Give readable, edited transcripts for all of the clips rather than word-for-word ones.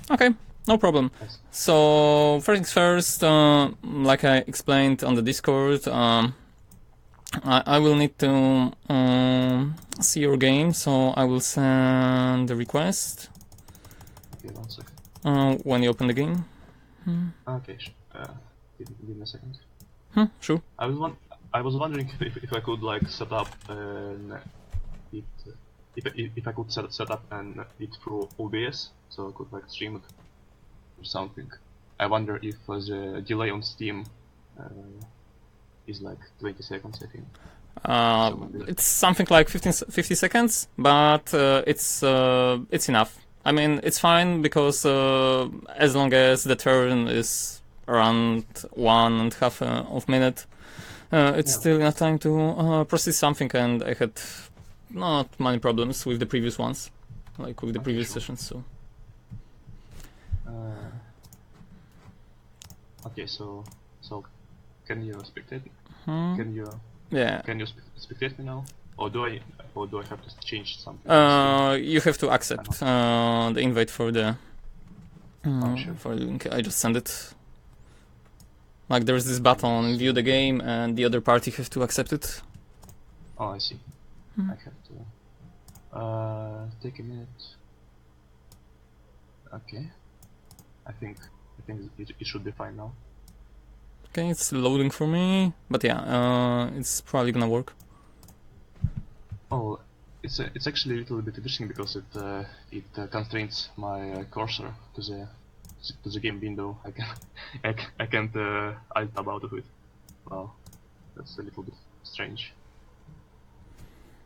Okay, no problem. Yes. So first things first, like I explained on the Discord, I will need to see your game, so I will send the request Okay, 1 second. when you open the game. Okay, give me a second. Sure. I was wondering if I could like set up it if I could set up it through OBS, so I could like stream it or something. I wonder if the delay on Steam is like 20 seconds, I think. It's something like 50 seconds, but it's enough. I mean, it's fine because as long as the turn is around 1.5 of minute, it's still enough time to process something, and I had not many problems with the previous ones, like with the previous sessions. So Okay, so can you spectate? yeah. Can you spectate me now, or do I have to change something? You have to accept the invite for the Sure. for the link. I just send it. Like there's this button, view the game, and the other party has to accept it. Oh, I see. I have to take a minute. Okay. I think it should be fine now. Okay, it's loading for me, but yeah, it's probably gonna work. Oh, it's actually a little bit interesting because it constrains my cursor to the game window. I can't alt tab out of it. Wow, that's a little bit strange.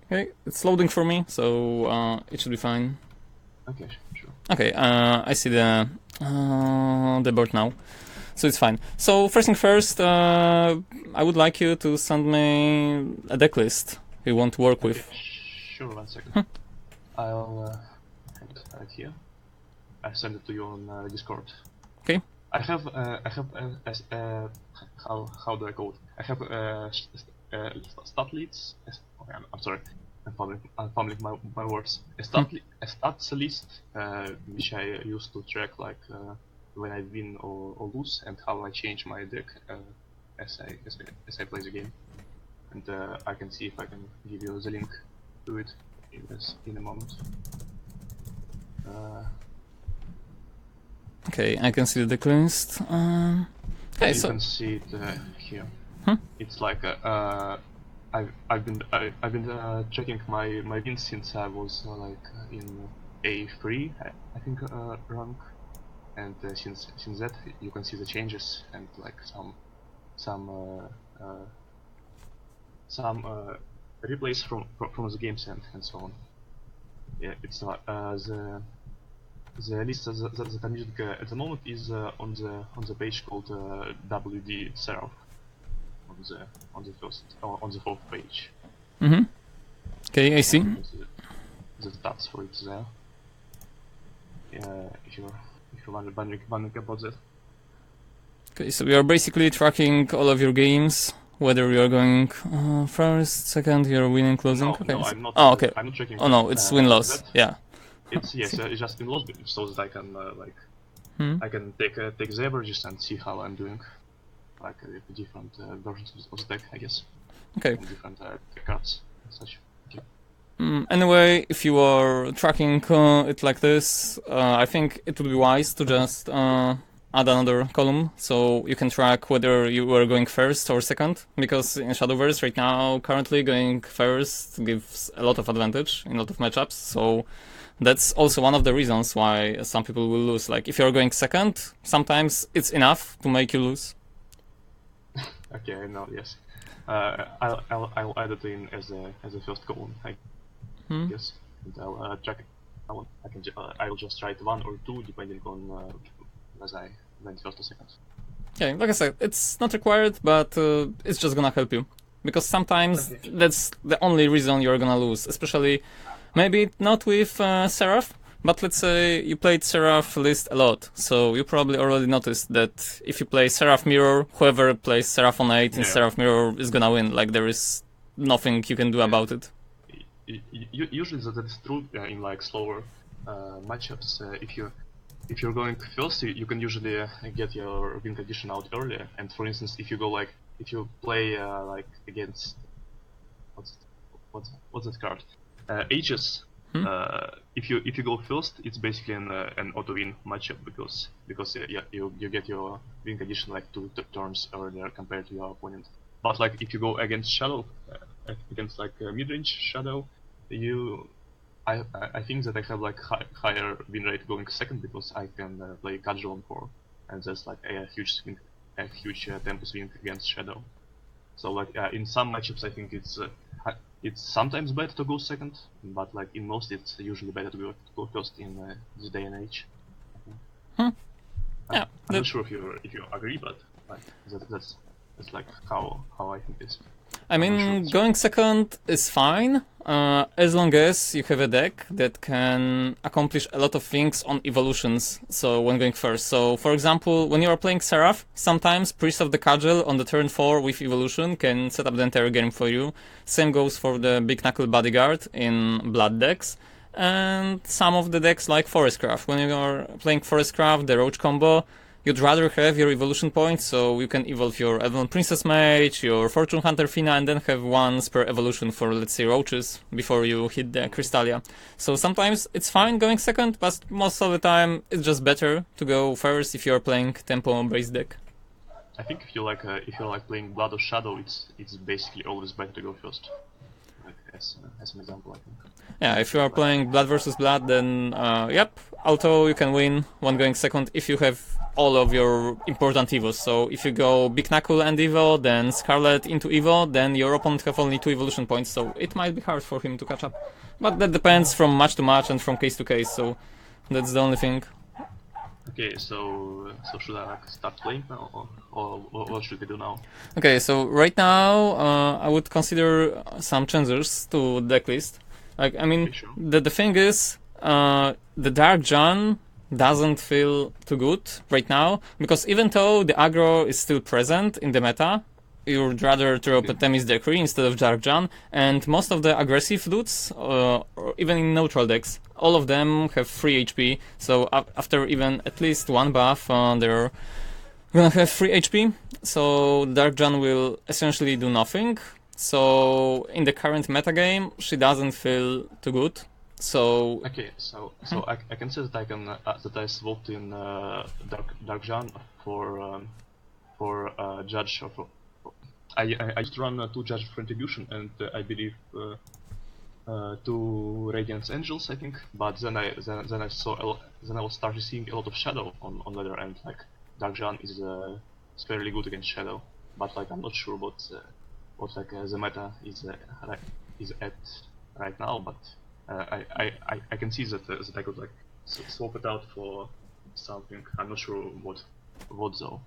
Okay, it's loading for me, so it should be fine. Okay, sure. Okay, I see the board now, so it's fine. So first thing first, I would like you to send me a deck list you want to work with. Sure, 1 second. I'll have it right here. I send it to you on Discord. Okay. I have how do I call it? I have stat leads. I'm sorry. I'm fumbling my words. A stats list which I use to track like when I win or lose and how I change my deck as I play the game. And I can see if I can give you the link to it in a moment. Okay, I can see the deck list. Okay, you can see it here. It's like I've been checking my wins since I was like in A3, I think rank, and since that you can see the changes and like some replays from the games and so on. Yeah, it's the list that I'm using at the moment is on the page called WD Seraph on the fourth page. Okay, I see. The stats for it there. If you're wondering about that. Okay, so we are basically tracking all of your games, whether you are going first, second, you're winning, closing. No, okay. no, I'm not. Oh, okay. I'm not checking. Oh no, it's win-loss. Yeah. It's it's just win-loss, so that I can like I can take the averages and see how I'm doing, like the different versions of the deck, I guess. Okay. And different cards and such. Okay. Anyway, if you are tracking it like this, I think it would be wise to just add another column so you can track whether you were going first or second, because in Shadowverse right now, currently going first gives a lot of advantage in a lot of matchups, so that's also one of the reasons why some people will lose. Like, if you're going second, sometimes it's enough to make you lose. Okay, I know, yes. I'll add it in as a first column, I guess, and I'll track it. I'll just write 1 or 2 depending on as I went first or second. Okay, like I said, it's not required, but it's just gonna help you. Because sometimes that's the only reason you're gonna lose. Especially, maybe not with Seraph, but let's say you played Seraph list a lot. So you probably already noticed that if you play Seraph Mirror, whoever plays Seraph on 8 in Seraph Mirror is gonna win. Like, there is nothing you can do about it. Usually that's true in like slower matchups. if you're going first, you can usually get your win condition out earlier. And for instance, if you go like if you play like against what's that card? Aegis. If you go first, it's basically an auto win matchup because you get your win condition like 2 turns earlier compared to your opponent. But like if you go against Shadow, against like mid-range Shadow, I think that I have like higher win rate going second because I can play casual on 4, and that's like a huge swing, a huge tempo swing against Shadow. So like in some matchups I think it's sometimes better to go second, but like in most it's usually better to go first in this day and age. Yeah, I'm not sure if you agree, but like that's like how I think this. I mean, going second is fine, as long as you have a deck that can accomplish a lot of things on evolutions, so when going first. So, for example, when you are playing Seraph, sometimes Priest of the Cudgel on the turn 4 with evolution can set up the entire game for you. Same goes for the Big Knuckle Bodyguard in Blood decks, and some of the decks like Forestcraft. When you are playing Forestcraft, the Roach combo, you'd rather have your evolution points, so you can evolve your Evelyn Princess Mage, your Fortune Hunter Fina, and then have once per evolution for, let's say, roaches before you hit the Crystallia. So sometimes it's fine going second, but most of the time it's just better to go first if you're playing tempo-based deck. I think if you like playing Blood or Shadow, it's basically always better to go first. Like as an example, I think. Yeah, if you are playing Blood versus Blood, then yep, auto you can win when going second if you have all of your important evos. So if you go Big Knuckle and Evo, then Scarlet into Evo, then your opponent have only 2 evolution points, so it might be hard for him to catch up. But that depends from match to match and from case to case, so that's the only thing. Okay, so should I like start playing now, or what should we do now? Okay, so right now I would consider some changes to the deck list. Like, I mean, Okay, sure. the thing is, the Dark John doesn't feel too good right now, because even though the aggro is still present in the meta, you'd rather throw Themis Decree instead of Dark John, and most of the aggressive dudes, or even in neutral decks, all of them have 3 HP, so after even at least one buff, they're gonna have 3 HP, so Dark John will essentially do nothing. So in the current metagame, she doesn't feel too good. So okay, so I can say that I swapped in Dark Jan for Judge of. I just run 2 Judge for Retribution and I believe 2 Radiance Angels, I think. But then I was started seeing a lot of Shadow on the other end. Like Dark Jan is fairly good against Shadow, but like I'm not sure what like the meta is at right now. But I can see that I could like swap it out for something. I'm not sure what though.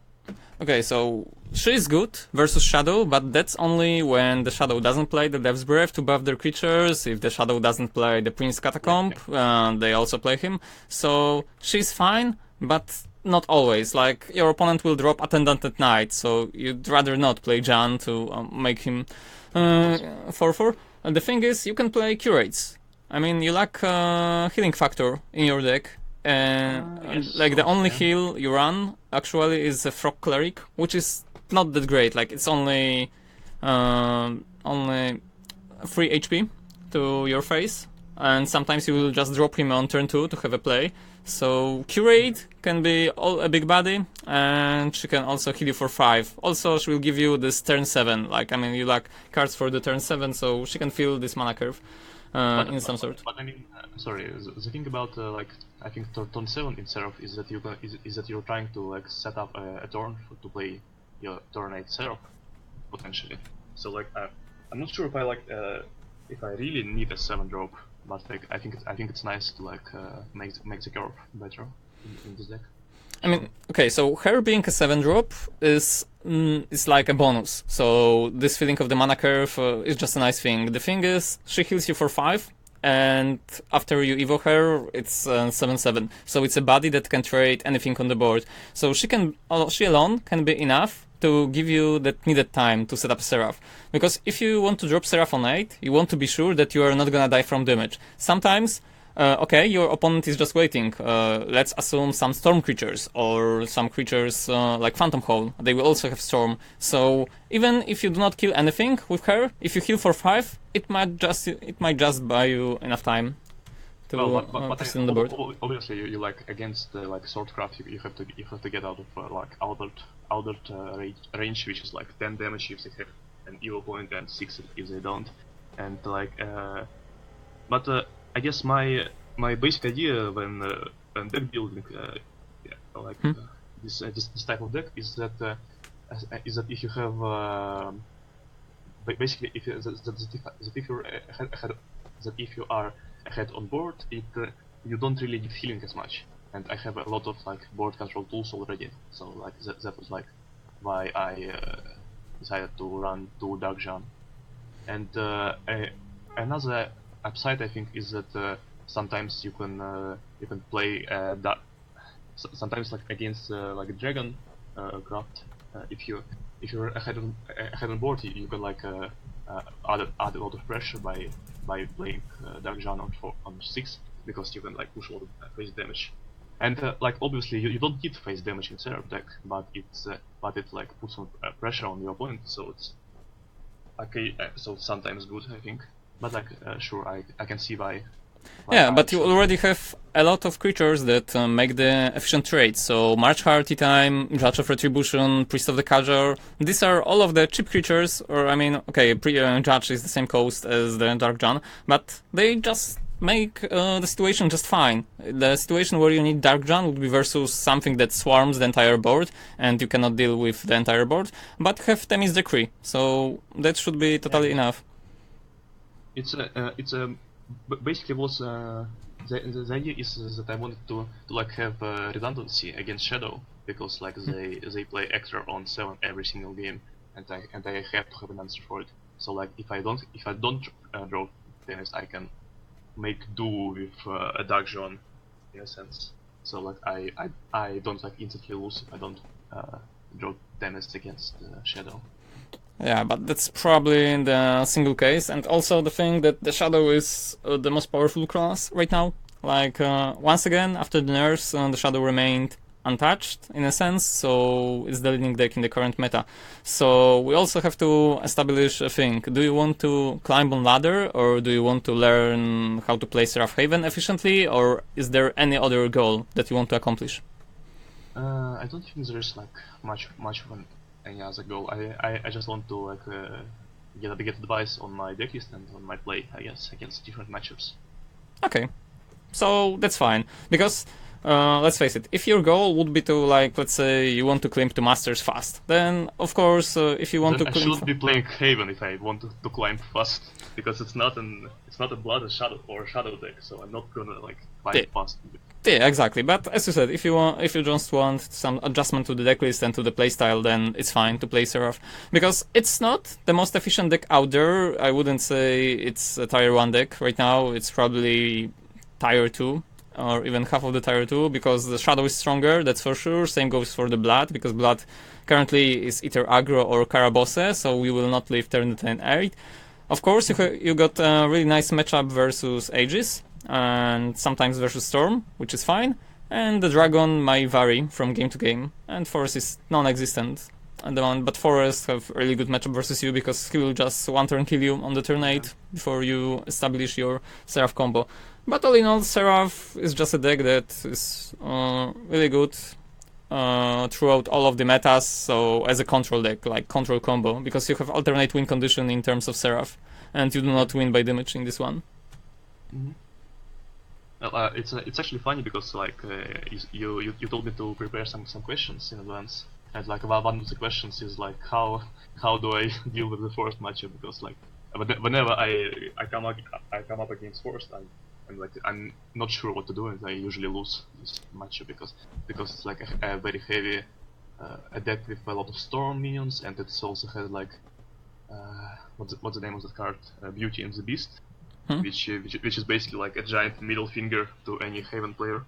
okay, so she is good versus Shadow, but that's only when the Shadow doesn't play the Death's Breath to buff their creatures. If the Shadow doesn't play the Prince Catacomb, they also play him. So she's fine, but not always. Like, your opponent will drop Attendant at night, so you'd rather not play Jan to make him 4/4. And the thing is, you can play Curates. I mean, you lack healing factor in your deck. Yes, Like, the only heal you run actually is a Frog Cleric, which is not that great. Like, it's only 3 HP to your face, and sometimes you will just drop him on turn 2 to have a play. So Curate can be a big body, and she can also heal you for 5. Also, she will give you this turn 7. Like, I mean, you lack cards for the turn 7, so she can fill this mana curve in some sort. But I mean, sorry, the thing about like I think turn 7 in Seraph is that you're trying to like set up a turn to play your turn 8 Seraph potentially. So like I'm not sure if I like if I really need a 7 drop, but like I think it's nice to like make the curve better in this deck. I mean, okay, so her being a 7 drop is like a bonus. So this feeling of the mana curve is just a nice thing. The thing is, she heals you for 5, and after you evo her, it's 7/7. So it's a body that can trade anything on the board. So she alone can be enough to give you that needed time to set up Seraph. Because if you want to drop Seraph on 8, you want to be sure that you are not gonna die from damage. Sometimes Okay, your opponent is just waiting. Let's assume some storm creatures or some creatures like Phantom Hole. They will also have storm. So even if you do not kill anything with her, if you heal for 5, it might just buy you enough time to Well, proceed on the board. obviously you like against like swordcraft, you have to get out of like outward range, which is like 10 damage if they have an evil point and 6 if they don't, and like but I guess my basic idea when deck building, this type of deck is that if you have basically if you are ahead on board, you don't really need healing as much. And I have a lot of like board control tools already, so like that was like why I decided to run 2 Dark Jan. And another upside I think is that sometimes you can play sometimes like against like a dragon craft. If you're ahead on board, you can like add a lot of pressure by playing Dark Jan on 6, because you can like push a lot of face damage. And like obviously you don't need face damage in Seraph deck, but it like puts some pressure on your opponent, so it's okay. So sometimes good, I think. But like sure, I can see why. Yeah, but you already have a lot of creatures that make the efficient trades. So March Hearty Time, Judge of Retribution, Priest of the Kajor. These are all of the cheap creatures, or I mean, okay, Judge is the same cost as the Dark Jan, but they just make the situation just fine. The situation where you need Dark Jan would be versus something that swarms the entire board, and you cannot deal with the entire board, but have Themis Decree, so that should be totally enough. It's basically was the idea is that I wanted to like have redundancy against Shadow, because like they play extra on 7 every single game, and I have to have an answer for it. So like if I don't draw Themis, I can make do with a Dark Jan in a sense. So like I don't like instantly lose if I don't draw Themis against Shadow. Yeah, but that's probably in the single case, and also the thing that the Shadow is the most powerful class right now. Like, once again, after the nerfs, the Shadow remained untouched, in a sense, so it's the leading deck in the current meta. So we also have to establish a thing. Do you want to climb on ladder, or do you want to learn how to play Seraph Haven efficiently, or is there any other goal that you want to accomplish? I don't think there's like much of any other goal. I just want to like get advice on my deck list and on my play, I guess, against different matchups. Okay, so that's fine, because let's face it, if your goal would be to, like, let's say you want to climb to Masters fast, then of course if you want then to I climb... should be playing Haven if I want to climb fast, because it's not a Blood and Shadow or Shadow deck, so I'm not gonna like climb fast. Yeah, exactly. But as you said, if you just want some adjustment to the deck list and to the playstyle, then it's fine to play Seraph, because it's not the most efficient deck out there. I wouldn't say it's a tier 1 deck right now. It's probably tier 2, or even half of the tier 2, because the Shadow is stronger, that's for sure. Same goes for the Blood, because Blood currently is either aggro or Karabosse, so we will not leave turn 10 8. Of course, you got a really nice matchup versus Aegis, and sometimes versus Storm, which is fine, and the Dragon might vary from game to game, and Forest is non-existent at the moment, but Forest have really good matchup versus you, because he will just one turn kill you on the turn 8 before you establish your Seraph combo. But all in all, Seraph is just a deck that is really good throughout all of the metas, so as a control deck, like control combo, because you have alternate win condition in terms of Seraph, and you do not win by damage in this one. Mm-hmm. Well, it's actually funny, because like you told me to prepare some questions in advance, and like one of the questions is like how do I deal with the Forest matchup, because like whenever I come up against Forest, I'm not sure what to do, and I usually lose this matchup because it's like a very heavy a deck with a lot of Storm minions, and it also has like what's the name of that card? Beauty and the Beast. Which is basically like a giant middle finger to any Haven player.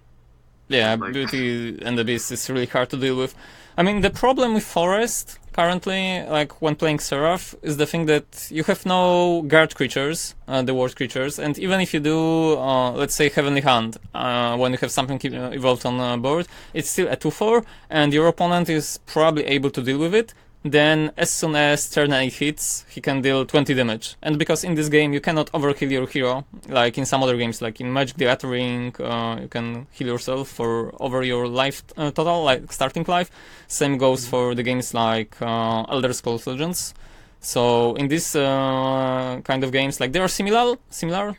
Yeah, Like, Beauty and the Beast is really hard to deal with. I mean, the problem with Forest currently, like when playing Seraph, is the thing that you have no guard creatures, the ward creatures, and even if you do, let's say Heavenly Hand, when you have something evolved on board, it's still a 2/4, and your opponent is probably able to deal with it. Then, as soon as turn 8 hits, he can deal 20 damage. And because in this game you cannot overkill your hero, like in some other games, like in Magic the Gathering, you can heal yourself for over your life total, like starting life. Same goes for the games like Elder Scrolls Legends. So in these kind of games, like they are similar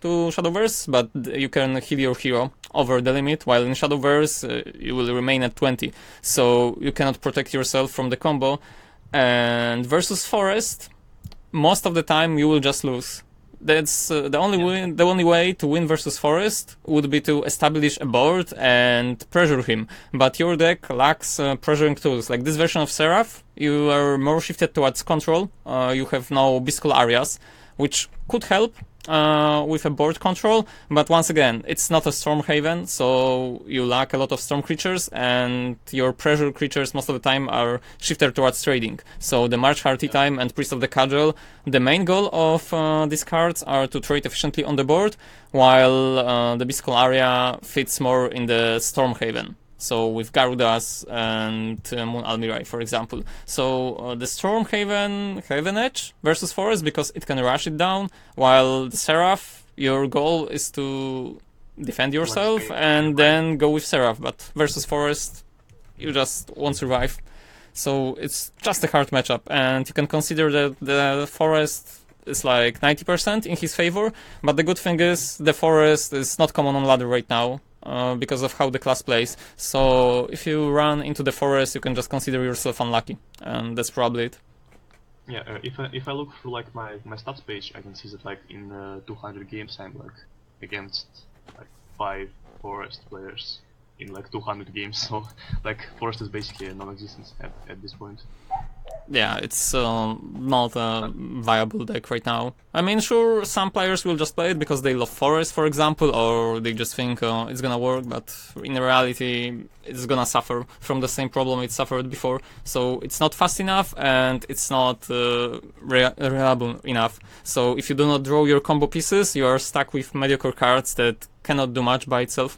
to Shadowverse, but you can heal your hero over the limit, while in Shadowverse you will remain at 20. So you cannot protect yourself from the combo. And versus Forest, most of the time you will just lose. That's the only way to win versus Forest would be to establish a board and pressure him. But your deck lacks pressuring tools. Like this version of Seraph, you are more shifted towards control. You have no Biscual areas, which could help with a board control, but once again, it's not a Storm Haven, so you lack a lot of Storm creatures, and your pressure creatures most of the time are shifted towards trading. So the March Hearty Time and Priest of the Cudgel, the main goal of these cards are to trade efficiently on the board, while the Biscual area fits more in the Storm Haven. So with Garudas and Moon Almirai, for example. So the Storm Haven Edge versus Forest, because it can rush it down, while the Seraph, your goal is to defend yourself and then go with Seraph, but versus Forest, you just won't survive. So it's just a hard matchup, and you can consider that the Forest is like 90% in his favor, but the good thing is the Forest is not common on ladder right now. Because of how the class plays. So if you run into the Forest, you can just consider yourself unlucky, and that's probably it. Yeah, if I look through like my stats page, I can see that like in 200 games I'm like against like 5 Forest players in like 200 games. So like Forest is basically a non-existence at this point. Yeah, it's not a viable deck right now. I mean, sure, some players will just play it because they love Forest, for example, or they just think it's gonna work, but in reality, it's gonna suffer from the same problem it suffered before. So it's not fast enough, and it's not reliable enough. So if you do not draw your combo pieces, you are stuck with mediocre cards that cannot do much by itself.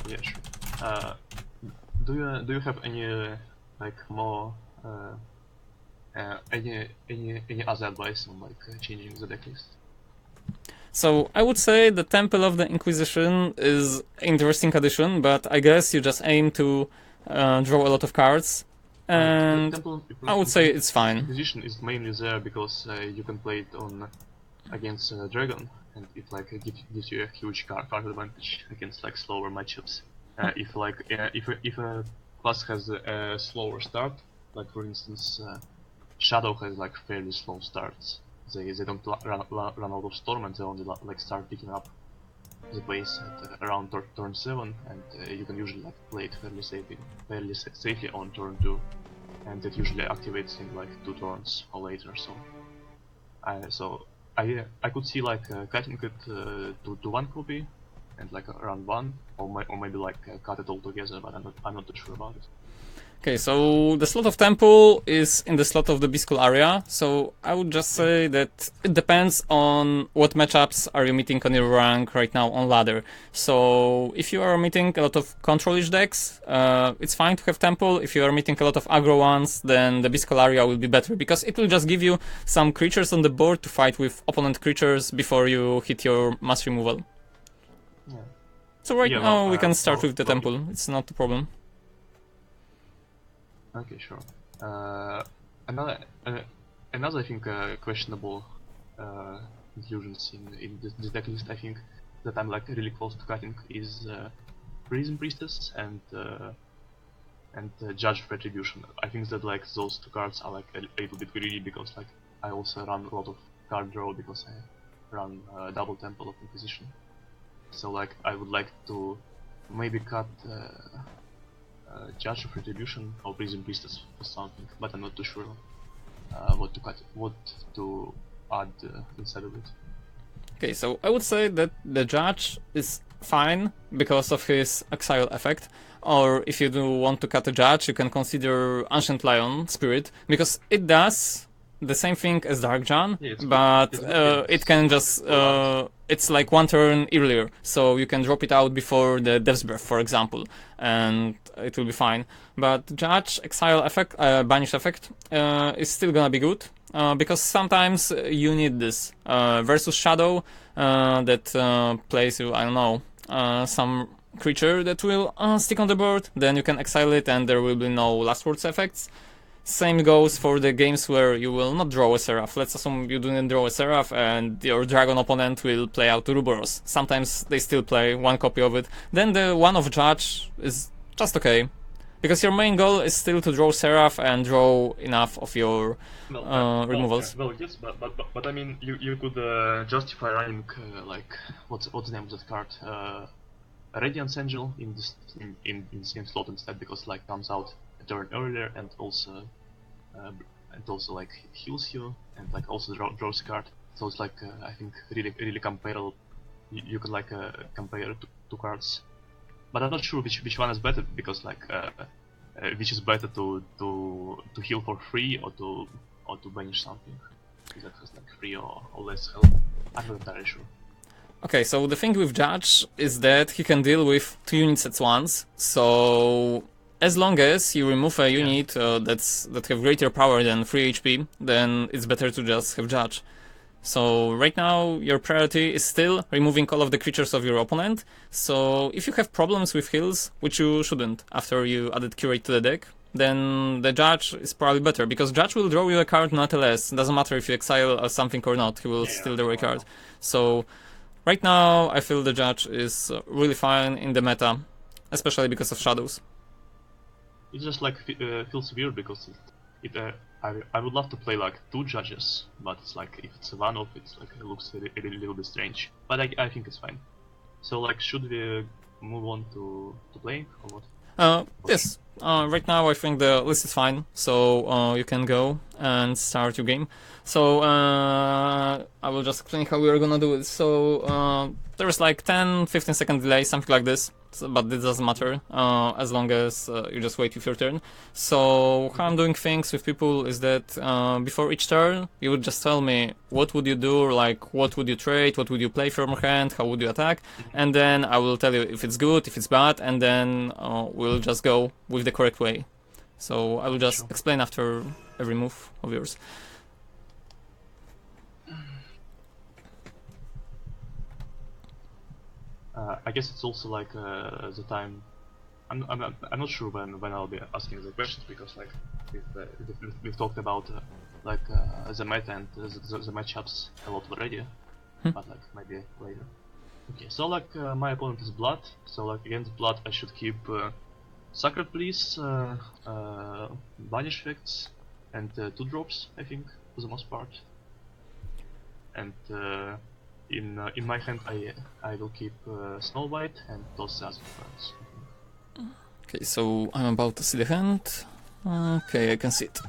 Yeah, sure. Do you have any like more any other advice on like changing the deck list? So I would say the Temple of the Inquisition is an interesting addition, but I guess you just aim to draw a lot of cards, and I would say it's fine. Inquisition is mainly there because you can play it on against Dragon, and it like gives you a huge card advantage against like slower matchups. If like if a class has a slower start, like for instance, Shadow has like fairly slow starts. They don't run out of Storm, and they only like start picking up the base at around turn 7, and you can usually like play it fairly safely on turn 2, and it usually activates in like 2 turns or later. So I could see like cutting it to 1 copy and like around 1, or maybe like cut it all together, but I'm not too sure about it. Okay, so the slot of Temple is in the slot of the Biscual area, so I would just say that it depends on what matchups are you meeting on your rank right now on ladder. So if you are meeting a lot of control-ish decks, it's fine to have Temple. If you are meeting a lot of aggro ones, then the Biscual area will be better, because it will just give you some creatures on the board to fight with opponent creatures before you hit your mass removal. Yeah. So right now we can start with the Temple, it's not a problem. Okay, sure. Another I think questionable inclusions in this deck list, I think, that I'm like really close to cutting is Prison Priestess and Judge of Retribution. I think that like those 2 cards are like a little bit greedy, because like I also run a lot of card draw because I run double Temple of Inquisition. So like I would like to maybe cut Judge of Retribution or Prison Priestess for something, but I'm not too sure what to add inside of it. Okay, so I would say that the Judge is fine because of his exile effect. Or if you do want to cut a judge, you can consider Ancient Lion Spirit, because it does the same thing as Dark Jan, Yeah, but good. it can just it's like one turn earlier, so you can drop it out before the Death's Breath, for example, and it will be fine. But Judge Exile effect, Banish effect, is still gonna be good, because sometimes you need this versus Shadow that plays you, I don't know, some creature that will stick on the board, then you can exile it and there will be no last words effects. Same goes for the games where you will not draw a Seraph. Let's assume you didn't draw a Seraph and your Dragon opponent will play out Ouroboros. Sometimes they still play one copy of it. Then the one of Judge is just okay. Because your main goal is still to draw Seraph and draw enough of your removals. Well, yes, but I mean, you could justify running like what's the name of that card? Radiance Angel in this in the same slot instead, because like comes out a turn earlier and also like heals you and like also draws a card. So it's like I think really comparable. You can like compare two cards, but I'm not sure which one is better, because like which is better to heal for free or to banish something that has like free or less health. I'm not entirely sure. Okay, so the thing with Judge is that he can deal with 2 units at once, so as long as you remove a unit that have greater power than 3 HP, then it's better to just have Judge. So right now your priority is still removing all of the creatures of your opponent, so if you have problems with heals, which you shouldn't after you added Curate to the deck, then the Judge is probably better, because Judge will draw you a card nonetheless. Doesn't matter if you exile something or not, he will still draw a card. So right now I feel the Judge is really fine in the meta, especially because of shadows. It just like feels weird because I would love to play like 2 judges, but it's like if it's one off, it's like it looks a little bit strange. But I think it's fine. So like, should we move on to playing or what? Yes. Right now I think the list is fine, so you can go and start your game. So I will just explain how we are gonna do it. So there's like 10-15 second delay, something like this, but this doesn't matter as long as you just wait with your turn. So how I'm doing things with people is that before each turn you would just tell me what would you do, like what would you trade, what would you play from your hand, how would you attack, and then I will tell you if it's good, if it's bad, and then we'll just go with the correct way. So I will just explain after every move of yours. I guess it's also like the time. I'm not sure when I'll be asking the questions, because like we've talked about like the meta and the matchups a lot already, but like maybe later. Okay, so like my opponent is Blood, so like against Blood I should keep Sacred Please, Banish effects, and 2 drops, I think, for the most part. And in my hand I will keep Snow White and toss the other cards. Okay, so I'm about to see the hand. Okay, I can see it.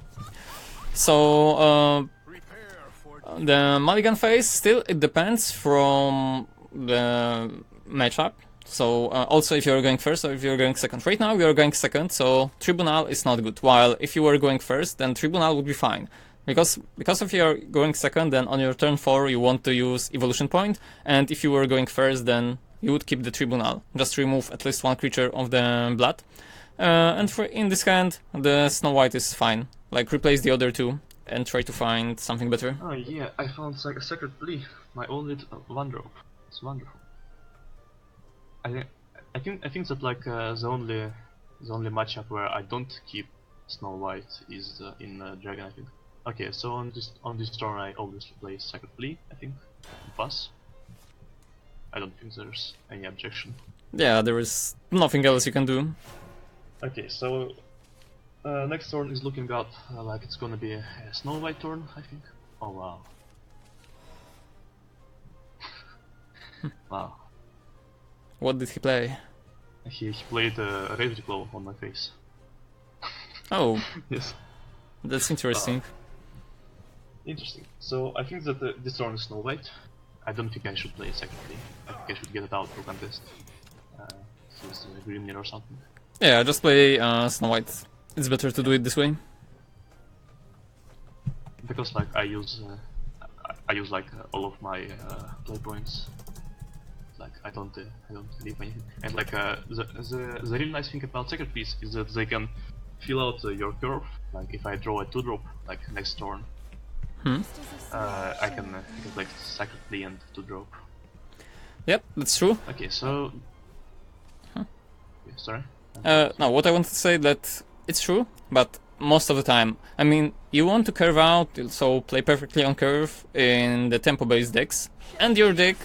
So the mulligan phase, still it depends from the matchup. So also if you're going first or if you're going second. Right now we are going second, so Tribunal is not good. While if you were going first, then Tribunal would be fine. Because if you're going second, then on your turn 4 you want to use Evolution Point, and if you were going first, then you would keep the Tribunal. Just remove at least 1 creature of the Blood. And in this hand, the Snow White is fine. Like, replace the other 2 and try to find something better. Oh yeah, I found like a Sacred Plea, my only 1 drop. It's wonderful. I think that like the only matchup where I don't keep Snow White is in Dragon, I think. Okay, so on this turn I obviously play Sacred Plea, I think, pass. I don't think there's any objection. Yeah, there is nothing else you can do. Okay, so next turn is looking up like it's gonna be a Snow White turn, I think. Oh wow. Wow. What did he play? He played a Razor Claw on my face. Oh. Yes. That's interesting. Interesting. So I think that this turn is Snow White. I don't think I should play secondly. I think I should get it out to contest. Use Grimnir or something. Yeah, just play Snow White. It's better to do it this way. Because like I use like all of my play points. Like I don't leave anything. And like the really nice thing about Sacred Piece is that they can fill out your curve. Like if I draw a 2-drop like next turn, I can like Sacredly and 2-drop. Yep, that's true. Okay, so yeah, sorry. No, what I want to say that it's true, but most of the time, I mean, you want to curve out, so play perfectly on curve in the tempo-based decks, and your deck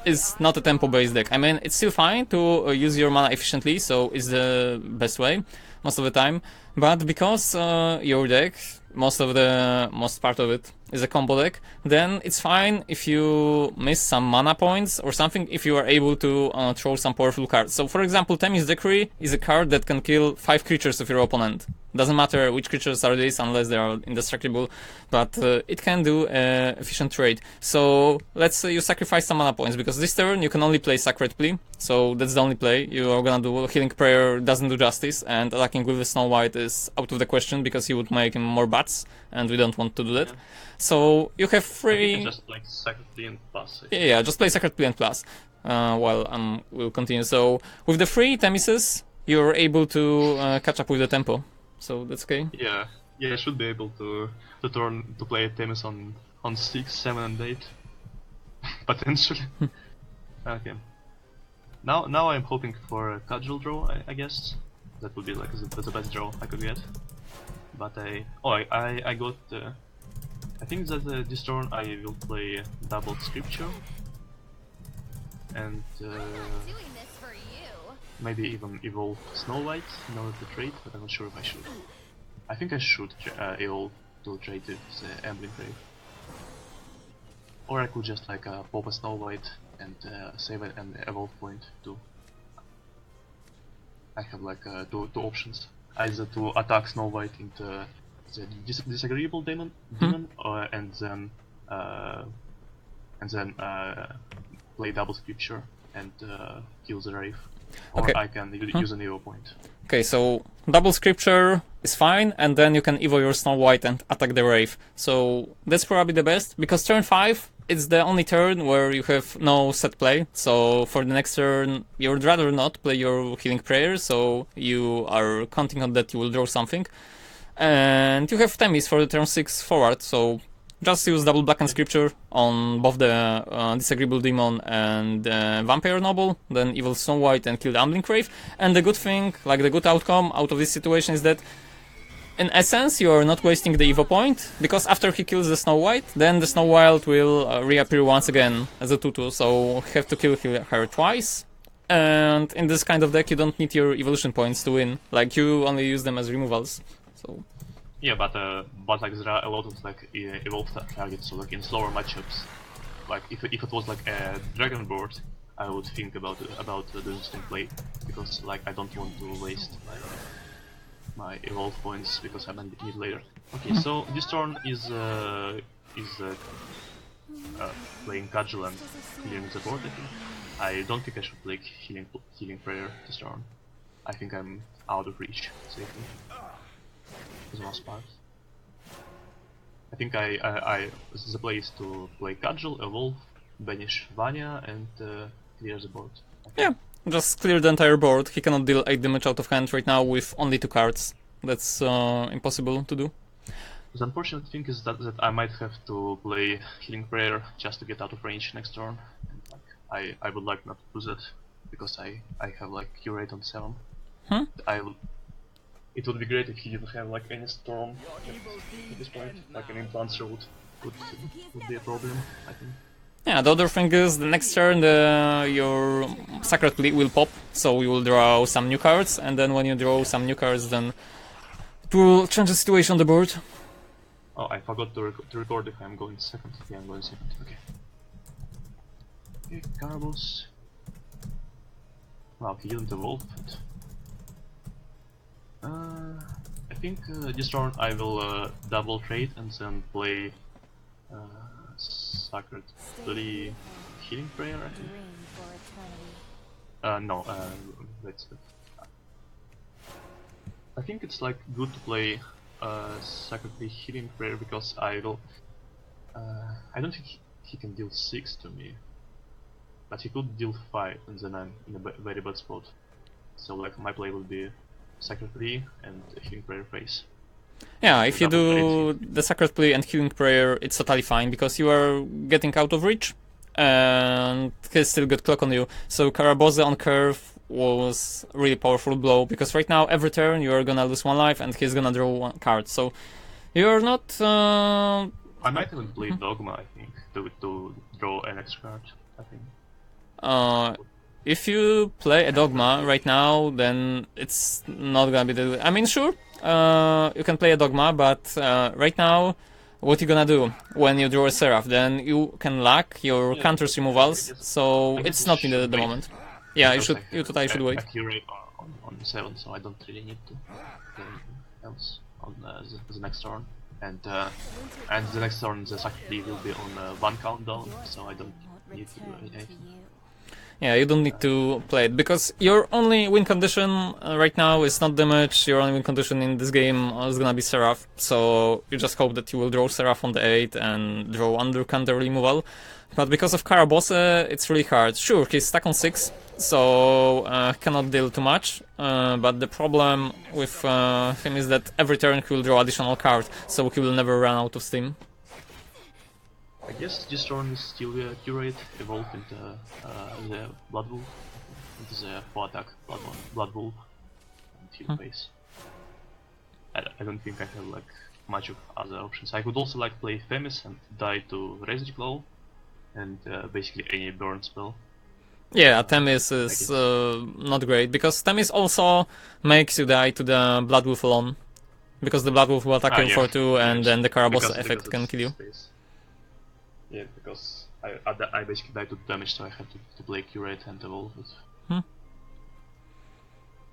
is not a tempo-based deck. I mean, it's still fine to use your mana efficiently, so it's the best way most of the time. But because your deck, most part of it is a combo deck, then it's fine if you miss some mana points or something if you are able to throw some powerful cards. So for example, Themis Decree is a card that can kill 5 creatures of your opponent. Doesn't matter which creatures are these unless they are indestructible, but it can do efficient trade. So let's say you sacrifice some mana points because this turn you can only play Sacred Plea, so that's the only play you are gonna do. Healing Prayer doesn't do justice, and attacking with the Snow White is out of the question because he would make him more bats, and we don't want to do that. Yeah. So you have I free. think just like Sacred Plea and plus. Yeah, just play Sacred Plea and plus. While we'll continue. So with the free Themises, you're able to catch up with the tempo. So that's okay. Yeah, I should be able to play Themis on 6, 7, and 8 potentially. Okay. Now I'm hoping for a casual draw. I guess that would be like the best draw I could get. But I got. I think that this turn I will play double Scripture and maybe even evolve Snow White in order to trade, but I'm not sure if I should. I think I should evolve to trade with the Emblem Grave. Or I could just like pop a Snow White and save an evolve point too. I have like two options. Either to attack Snow White into the disagreeable demon, and then play double Scripture and kill the Wraith. Or Okay. I can use an Evo point. Okay, so double Scripture is fine, and then you can Evo your Snow White and attack the Wraith. So that's probably the best, because turn 5 it's the only turn where you have no set play. So for the next turn, you would rather not play your Healing Prayer, so you are counting on that you will draw something. And you have Themis for the turn 6 forward, so just use double Black and Scripture on both the Disagreeable Demon and Vampire Noble, then Evil Snow White and kill the Ambling Wraith. And the good thing, like the good outcome out of this situation is that in essence you are not wasting the Evo point, because after he kills the Snow White, then the Snow White will reappear once again as a 2-2, so you have to kill her twice. And in this kind of deck you don't need your evolution points to win, like you only use them as removals. So yeah, but like there are a lot of like evolved targets, so like in slower matchups, like if it was like a dragon board, I would think about the resistant play, because like I don't want to waste my evolve points because I might need later. Okay, so this turn is playing casual and clearing the board. I think I don't think I should play healing prayer this turn. I think I'm out of reach safely. For the most part. I think the play is to play casual, evolve, banish Vanya, and clear the board. Okay. yeah, just clear the entire board. He cannot deal 8 damage out of hand right now with only 2 cards. That's impossible to do. The unfortunate thing is that I might have to play Healing Prayer just to get out of range next turn. And, like, I would like not to do that, because I have like Curate on 7. It would be great if he didn't have like any storm at this point, like an Implanter would be a problem, I think. Yeah, the other thing is, the next turn your Sacred Plea will pop, so you will draw some new cards, and then when you draw some new cards, then it will change the situation on the board. Oh, I forgot to record if I'm going second. Yeah, I'm going second, okay. Okay, Carbos. Wow, he didn't evolve, but... I think this turn I will double trade and then play Sacred Plea healing prayer, I think. No, let's. I think it's like good to play Sacredly Healing Prayer because I will. I don't think he can deal 6 to me, but he could deal 5, and then I'm in a very bad spot. So like my play will be Sacredly and Healing Prayer phase. Yeah, if you do the Sacred Plea and Healing Prayer, it's totally fine because you are getting out of reach and he's still got clock on you. So Karabose on curve was really powerful blow because right now every turn you are gonna lose 1 life and he's gonna draw 1 card. So you're not. I might even play Dogma, I think, to draw an extra card. I think. If you play a Dogma right now, then it's not gonna be the. I mean, sure, you can play a Dogma, but right now, what you gonna do when you draw a Seraph? Then you can lack your counters removals, so it's not in the moment. Yeah, you totally should wait. Accurate on 7, so I don't really need to play anything else on the next turn. And the next turn the Sacred will be on 1 countdown, so I don't need to do anything. Yeah, you don't need to play it, because your only win condition right now is not damage, your only win condition in this game is gonna be Seraph, so you just hope that you will draw Seraph on the 8 and draw under counter removal. But because of Karabose, it's really hard. Sure, he's stuck on 6, so cannot deal too much, but the problem with him is that every turn he will draw additional card, so he will never run out of steam. I guess this turn is still Curate, evolve into the Blood Wolf, into the 4-attack Blood Wolf, and heal base. I don't think I have like much of other options. I could also like play Themis and die to Razor Claw, and basically any burn spell. Yeah, Themis is not great, because Themis also makes you die to the Blood Wolf alone. Because the Blood Wolf will attack you for 2, and then the Karabose effect can kill you. Yeah, because I basically died to damage, so I had to play Curate and evolve it.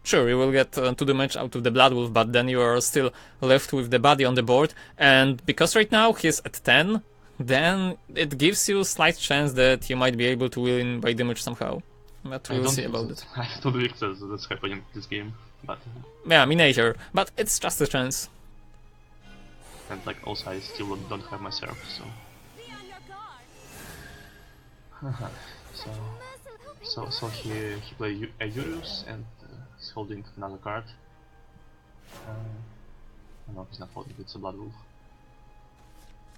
Sure, you will get 2 damage out of the Blood Wolf, but then you are still left with the body on the board, and because right now he's at 10, then it gives you a slight chance that you might be able to win by damage somehow. But we'll see about it. I don't think that's happening in this game, but... Yeah, me neither, but it's just a chance. And like also I still don't have my Seraph, so... so he played a Urius and he's holding another card. No, he's not holding, it's a Blood Wolf.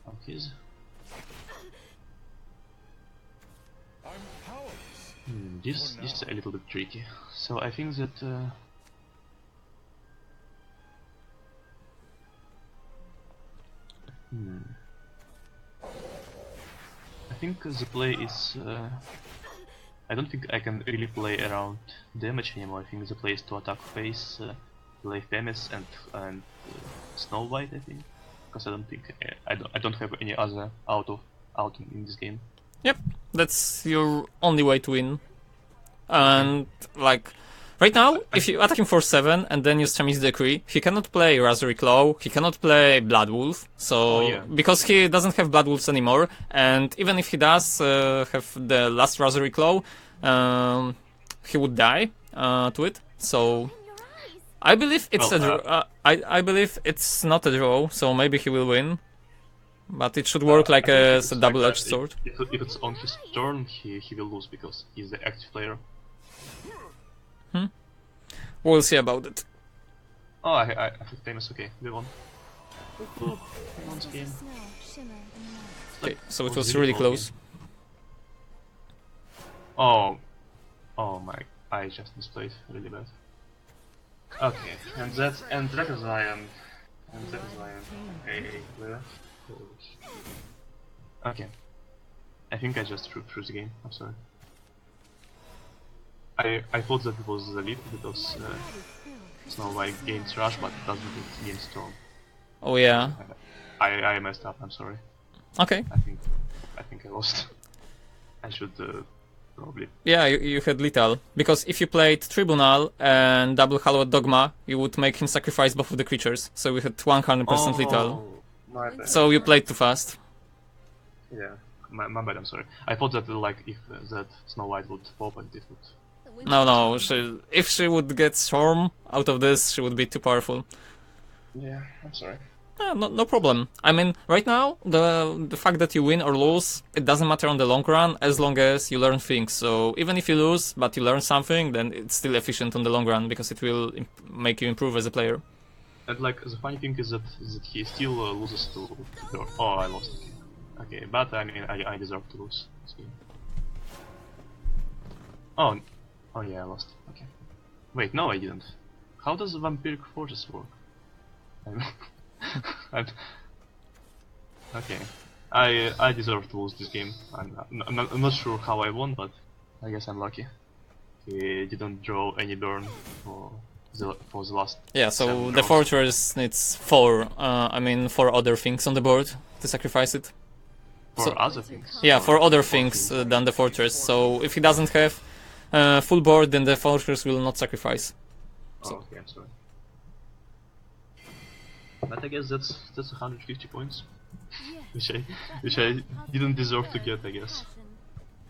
Oh, his. This is a little bit tricky. So I think that I think the play is. I don't think I can really play around damage anymore. I think the play is to attack face, play Themis and Snow White. I think, because I don't think I don't have any other out in this game. Yep, that's your only way to win. And like right now, if you attack him for 7 and then use Chami's Decree, he cannot play Razor Claw, he cannot play Blood Wolf, so because he doesn't have Blood Wolves anymore, and even if he does have the last Razor Claw, he would die to it. So I believe it's a draw. I believe it's not a draw, so maybe he will win. But it should work like a double-edged sword. If it's on his turn, he will lose because he's the active player. We'll see about it. Oh, I think Themis, okay, we won. We won the game. Okay, so it was really close. Oh my, I just misplayed really bad. Okay, and that is why I'm AA player. Okay, I think I just threw the game. I'm sorry. I thought that it was the lead because Snow White gains rush, but it doesn't gain storm. Oh yeah. I messed up. I'm sorry. Okay. I think I lost. I should probably. Yeah, you had lethal, because if you played Tribunal and double Hallowed Dogma, you would make him sacrifice both of the creatures, so we had 100% lethal. My bad. So you played too fast. Yeah, my bad. I'm sorry. I thought that like if that Snow White would pop and it would. No, if she would get Storm out of this, she would be too powerful. Yeah, I'm sorry. No problem. I mean, right now, the fact that you win or lose, it doesn't matter on the long run, as long as you learn things. So even if you lose, but you learn something, then it's still efficient on the long run, because it will make you improve as a player. And like, the funny thing is that he still loses to Bjorn. Oh, I lost. Okay, but I mean, I deserve to lose this game. Oh yeah, I lost. Okay. Wait, no, I didn't. How does the Vampiric Fortress work? Okay. I deserve to lose this game. I'm not sure how I won, but I guess I'm lucky. He didn't draw any burn for the last. Yeah, so the fortress needs 4 other things on the board to sacrifice it. For other things? Yeah, for other things than the fortress. So if he doesn't have full board, then the fortress will not sacrifice. So. Oh, okay, I'm sorry. But I guess that's 150 points, which I didn't deserve to get, I guess.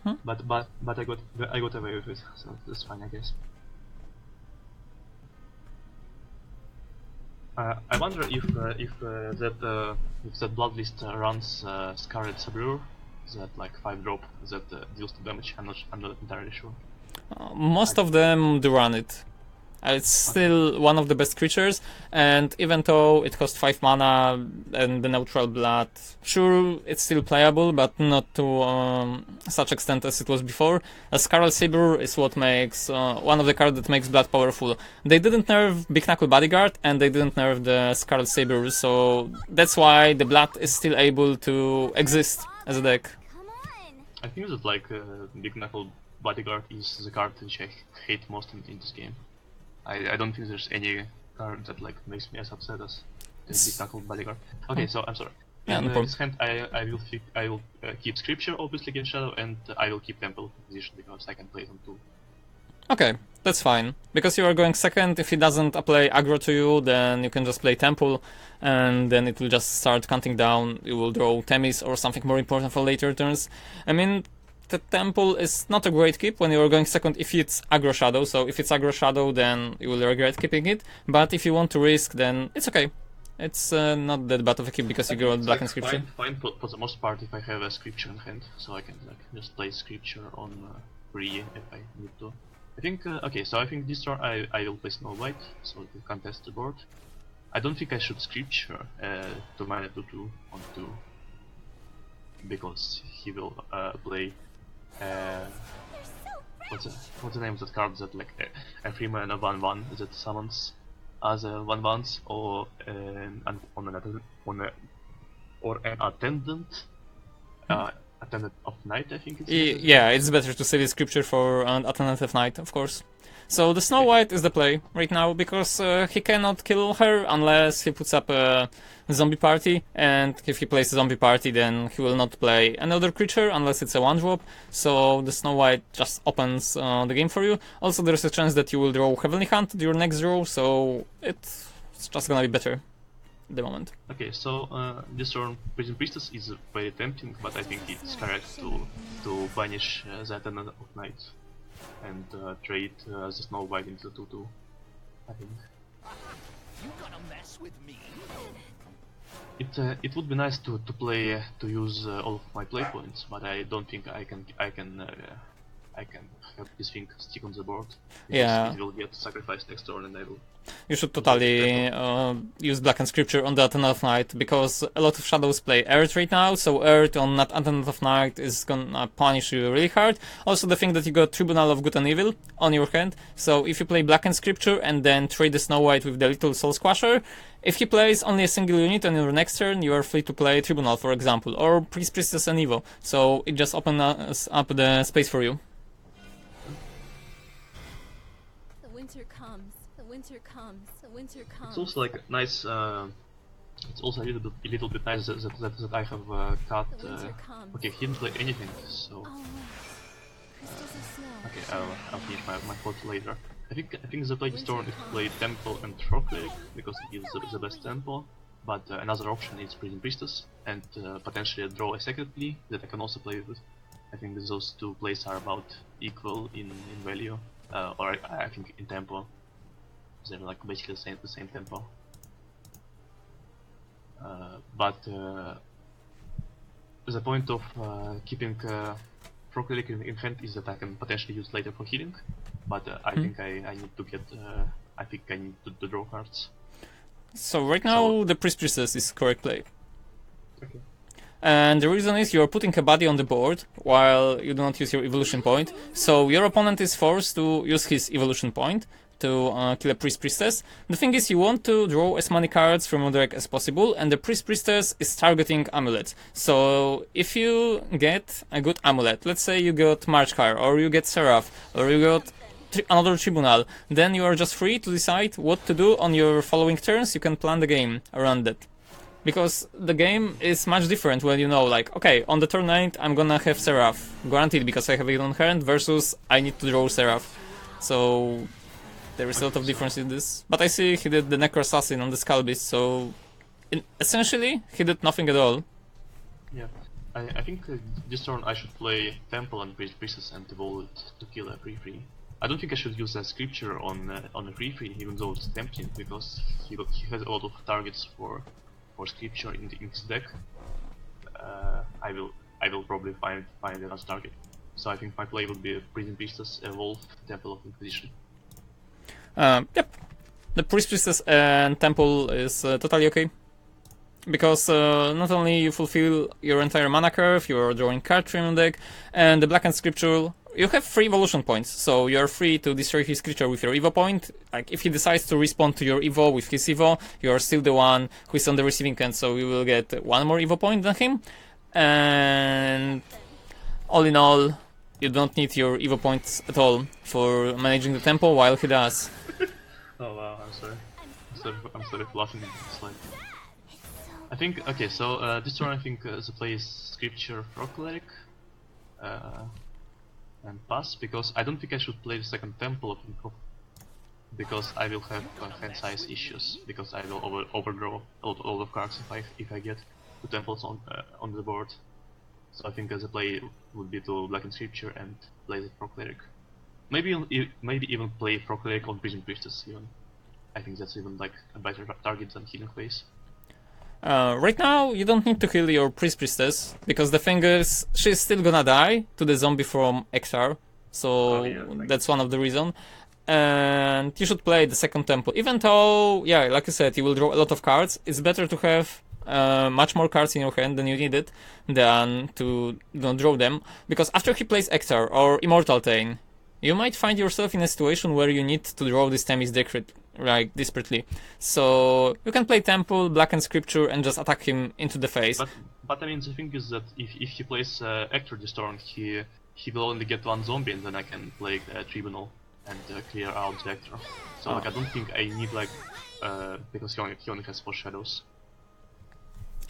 Huh? But I got away with it, so that's fine, I guess. I wonder if that Bloodlist runs Scarlet Sabre, that like 5-drop that deals 2 damage. I'm not entirely sure. Most of them do run it. It's still one of the best creatures, and even though it costs 5 mana and the neutral blood, sure, it's still playable, but not to such extent as it was before. A Scarlet Saber is what makes one of the cards that makes blood powerful. They didn't nerf Big Knuckle Bodyguard, and they didn't nerf the Scarlet Saber, so that's why the blood is still able to exist as a deck. I think that like Big Knuckle Bodyguard is the card which I hate most in this game. I don't think there's any card that like makes me as upset as Big Knuckle Bodyguard. Okay, so I'm sorry. Yeah, in no problem. this hand, I will keep Scripture obviously against Shadow, and I will keep Temple position because I can play them too. Okay, that's fine. Because you are going second, if he doesn't apply aggro to you, then you can just play Temple, and then it will just start counting down. You will draw Themis or something more important for later turns. I mean, the Temple is not a great keep when you are going second if it's aggro Shadow, so if it's aggro Shadow, then you will regret keeping it, but if you want to risk, then it's okay. It's not that bad of a keep because you go Black and Scripture. Fine for the most part if I have a Scripture in hand, so I can like just play Scripture on free if I need to. I think, okay, so I think this turn I will play Snow White, so to contest the board. I don't think I should Scripture to mana 2/2 on 2, because he will play what's the name of that card that like a 3-mana 1/1 that summons as a 1/1 or an attendant attendant of night, I think it's yeah, it's better to save the Scripture for an attendant of night, of course. So the Snow White is the play right now, because he cannot kill her unless he puts up a zombie party, and if he plays a zombie party, then he will not play another creature unless it's a 1-drop, so the Snow White just opens the game for you. Also, there's a chance that you will draw Heavenly Hunt your next draw, so it's just gonna be better at the moment. Okay, so this turn Prison Priestess is very tempting, but I think it's correct to banish the attendant of night and trade the Snow White into 2/2, I think. You gonna mess with me? It would be nice to use all of my play points, but I don't think I can have this thing stick on the board. Yeah. It will get sacrificed next turn, and I will. You should totally use Black and Scripture on the Attendant of Night, because a lot of shadows play Earth right now, so Earth on that Attendant of Night is gonna punish you really hard. Also, the thing that you got Tribunal of Good and Evil on your hand, so if you play Black and Scripture and then trade the Snow White with the Little Soul Squasher, if he plays only a single unit on your next turn, you are free to play Tribunal, for example, or Priest, Priestess and Evo, so it just opens up the space for you. Winter comes, the winter comes, the winter comes. It's also like nice. It's also a little bit nice that I have cut. Okay, he didn't play anything, so. Okay, I'll finish my thoughts later. I think the play this turn is to play Temple and Rock Lake because it gives the best tempo, but another option is Prison Priestess, and potentially draw a second plea that I can also play with. I think those two plays are about equal in value, or I think in tempo. They're like basically the same tempo. But the point of keeping Procleric in hand is that I can potentially use later for healing, but I think I need to get. I think I need to draw cards. So right now the Priestess is correct play. Okay. And the reason is you're putting a body on the board while you do not use your evolution point. So your opponent is forced to use his evolution point to kill a Priestess. The thing is, you want to draw as many cards from your deck as possible, and the Priestess is targeting amulets. So if you get a good amulet, let's say you got Marchkar, or you get Seraph, or you got another Tribunal, then you are just free to decide what to do on your following turns. You can plan the game around that. Because the game is much different when you know, like, okay, on the turn 9 I'm gonna have Seraph, guaranteed, because I have it on hand, versus I need to draw Seraph. So there is a lot of difference in this. But I see he did the Necro Assassin on the Skull Beast, so essentially he did nothing at all. Yeah, I think this turn I should play Temple and Priestess and evolve it to kill a 3/3. I don't think I should use a Scripture on a 3/3, even though it's tempting, because he has a lot of targets for Scripture in his deck. I will probably find another target. So I think my play would be Prison Priestess, Evolve, Temple of Inquisition. Yep. The Priestess and Temple is totally okay. Because not only you fulfill your entire mana curve, you're drawing cards from your deck, and the Black and Scripture, you have 3 evolution points, so you're free to destroy his creature with your Evo point. Like, if he decides to respond to your Evo with his Evo, you're still the one who is on the receiving end, so you will get 1 more Evo point than him. And all in all, you don't need your Evo points at all for managing the tempo, while he does. Oh wow, I'm sorry. I'm sorry for laughing at this slide. I think, okay, so this turn I think the play is Scripture for Cleric. And pass, because I don't think I should play the second Temple of Info, because I will have hand size issues, because I will overdraw a lot of cards if I get 2 temples on the board. So I think as a play would be to Black and Scripture and play the Procleric. Maybe even play Procleric on Prison Priestess even. I think that's even like a better target than Healing Phase. Right now, you don't need to kill your Priestess, because the thing is, she's still gonna die to the zombie from XR, so that's one of the reasons. And you should play the second temple, even though, yeah, like you said, you will draw a lot of cards. It's better to have much more cards in your hand than you needed than to not draw them, because after he plays XR or Immortal Tain, you might find yourself in a situation where you need to draw this Themis deck like desperately. So you can play Temple, Black and Scripture, and just attack him into the face. But I mean, the thing is that if he plays Actor this turn, he will only get 1 zombie, and then I can play Tribunal and clear out the Actor. So like I don't think I need like because he only has 4 shadows.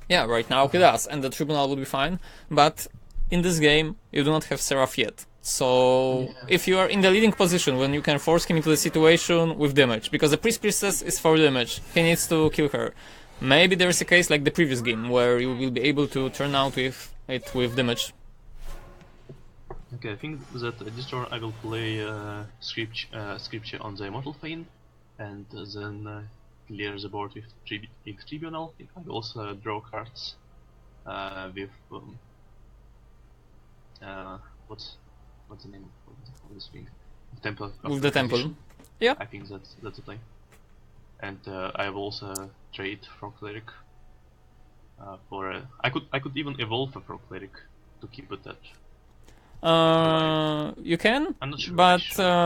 Yeah, right now he does, and the Tribunal will be fine. But in this game, you do not have Seraph yet. So if you are in the leading position when you can force him into the situation with damage, because the Priestess is for damage, he needs to kill her. Maybe there is a case like the previous game where you will be able to turn out with it with damage. Okay, I think that this turn I will play Scripture on the Immortal Fane, and then clear the board with Tribunal. I will also draw cards with what's the name of this thing? Temple. With the Temple. Yeah. I think that's the play. And I will also trade for Cleric. I could even evolve a Cleric to keep it at. You can, I'm not sure, but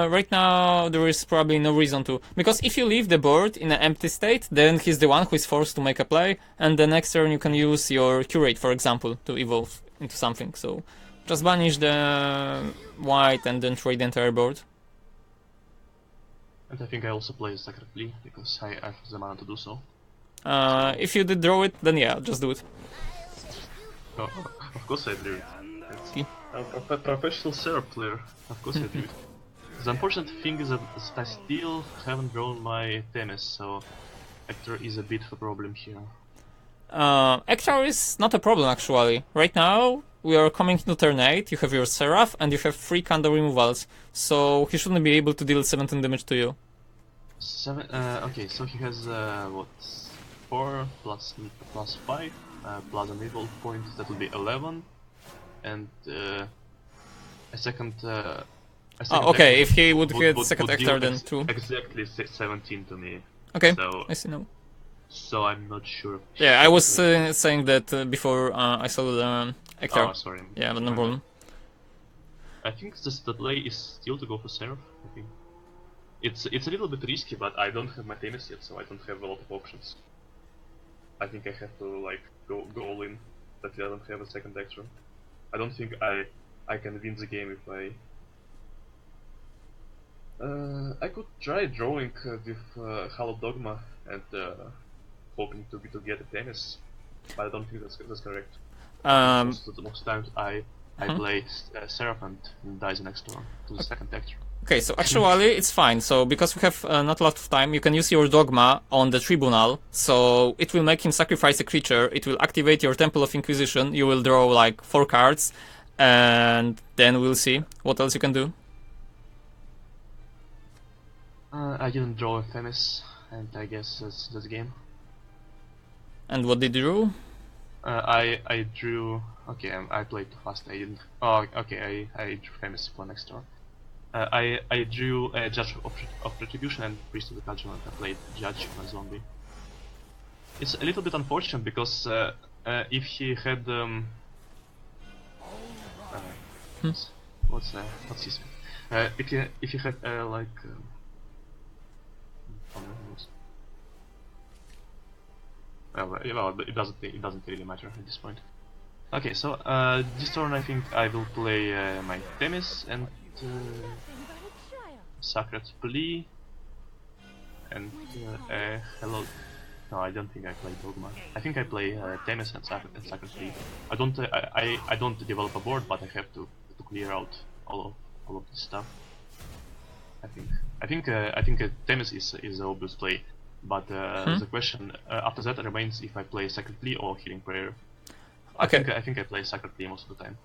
right now there is probably no reason to, because if you leave the board in an empty state, then he's the one who is forced to make a play, and the next turn you can use your Curate, for example, to evolve into something. So just banish the white and then trade the entire board. And I think I also play Sacred Plea, because I have the mana to do so. If you did draw it, then yeah, just do it. Oh, of course I drew it. I'm a professional Seraph player, of course I drew it. The unfortunate thing is that I still haven't drawn my Themis, so Actor is a bit of a problem here. Ektar is not a problem actually. Right now, we are coming into turn 8, you have your Seraph, and you have 3 candle removals, so he shouldn't be able to deal 17 damage to you. Okay, so he has what? 4 plus 5 plus an evil point, that will be 11, and a second. Okay, if he would get would second deal Ektar, then 2. exactly 17 to me. Okay, So, I see now. so I'm not sure. Yeah, I was saying that before I saw the Ektar. Oh, sorry. Yeah, but no problem. I think the play is still to go for Seraph. I think it's a little bit risky, but I don't have my Themis yet, so I don't have a lot of options. I think I have to like go all in. That I don't have a second extra. I don't think I can win the game if I could try drawing with Hollow Dogma and hoping to get a Themis, but I don't think that's correct. Most times I play Seraph and dies the next turn to the second extra. Okay, so actually it's fine. So because we have not a lot of time, you can use your Dogma on the Tribunal. So it will make him sacrifice a creature. It will activate your Temple of Inquisition. You will draw like 4 cards, and then we'll see what else you can do. I didn't draw a Themis, and I guess that's the game. And what did you do? I drew. Okay, I played too fast. I didn't. Oh, okay. I drew Themis for next turn. I drew a Judge of Retribution and Priest of the Judgment. I played Judge on a zombie. It's a little bit unfortunate because if he had what's his if he had like well, it doesn't really matter at this point. Okay, so this turn I think I will play my Themis and Sacred Plea and hello. No, I don't think I play Dogma. I think I play Themis and Sacred Plea. I don't develop a board, but I have to clear out all of this stuff. I think Themis is the obvious play, but the question after that remains if I play Sacred Plea or Healing Prayer. Okay. I think I play Sacred Plea most of the time.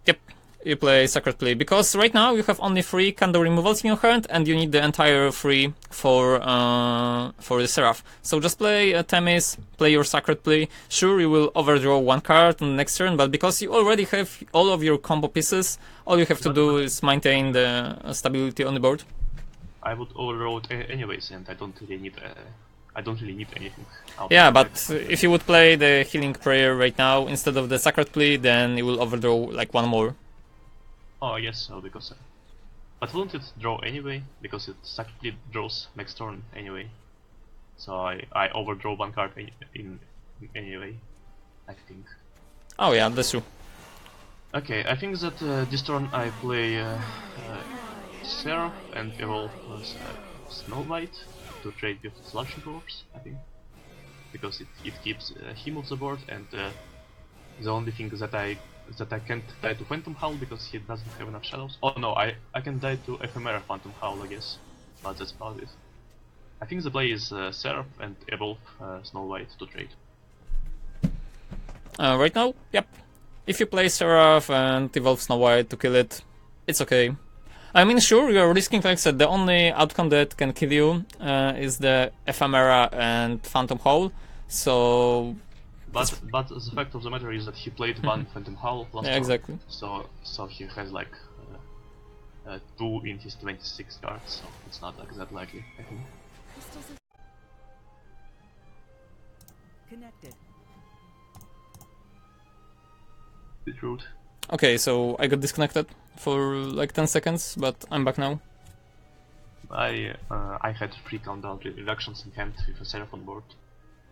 Yep, you play Sacred Plea because right now you have only 3 candle removals in your hand, and you need the entire 3 for the Seraph. So just play Themis, play your Sacred Plea. Sure, you will overdraw 1 card on the next turn, but because you already have all of your combo pieces, all you have to do is maintain the stability on the board. I would overdraw it anyways, and I don't really need anything. Yeah, but if you would play the Healing Prayer right now instead of the Sacred Plea, then you will overdraw like 1 more. Oh, I guess so, because but wouldn't it draw anyway? Because it Sacred Plea draws next turn anyway. So I overdraw 1 card in anyway, I think. Oh yeah, that's true. Okay, I think that this turn I play Seraph and evolve Snow White to trade with Slashing Dwarfs, I think, because it keeps him off the board, and the only thing that I can't die to Phantom Howl because he doesn't have enough shadows. Oh no, I can die to Ephemera Phantom Howl, I guess, but that's about it. I think the play is Seraph and evolve Snow White to trade. Right now, yep. If you play Seraph and evolve Snow White to kill it, it's okay. I mean, sure, you are risking, like I said, the only outcome that can kill you is the Ephemera and Phantom Howl, so... But the fact of the matter is that he played 1 Phantom Howl last turn, exactly. So he has like 2 in his 26 cards, so it's not like that likely, I think. Connected. Bit rude. Okay, so I got disconnected for like 10 seconds, but I'm back now. I had 3 countdown reductions in hand with a Seraph on board.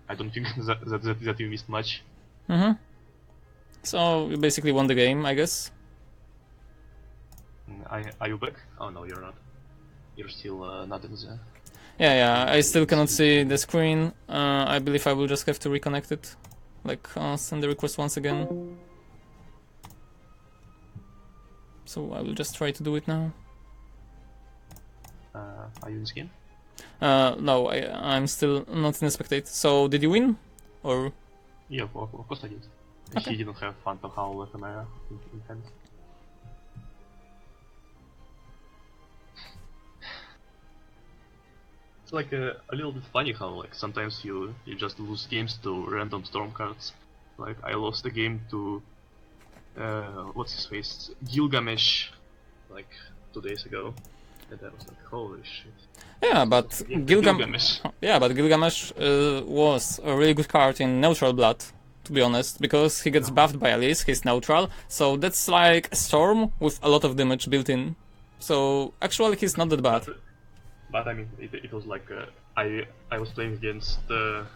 I don't think that you missed much. So you basically won the game, I guess. Are you back? Oh no, you're not. You're still not in the... Yeah, I still cannot see the screen. I believe I will just have to reconnect it. Like, send the request once again. So I will just try to do it now. Are you in this game? No, I'm still not in a spectate. So did you win? Or? Yeah, of course I did. Okay. He didn't have Phantom Howl Ephemera in hand. It's like a little bit funny how like sometimes you just lose games to random storm cards. Like I lost a game to what's his face, Gilgamesh, like 2 days ago, and I was like, holy shit. Yeah, but Gilgamesh. Yeah, but Gilgamesh was a really good card in neutral blood, to be honest, because he gets buffed by Alice, he's neutral, so that's like a storm with a lot of damage built in. So actually he's not that bad. But I mean, it was like I was playing against the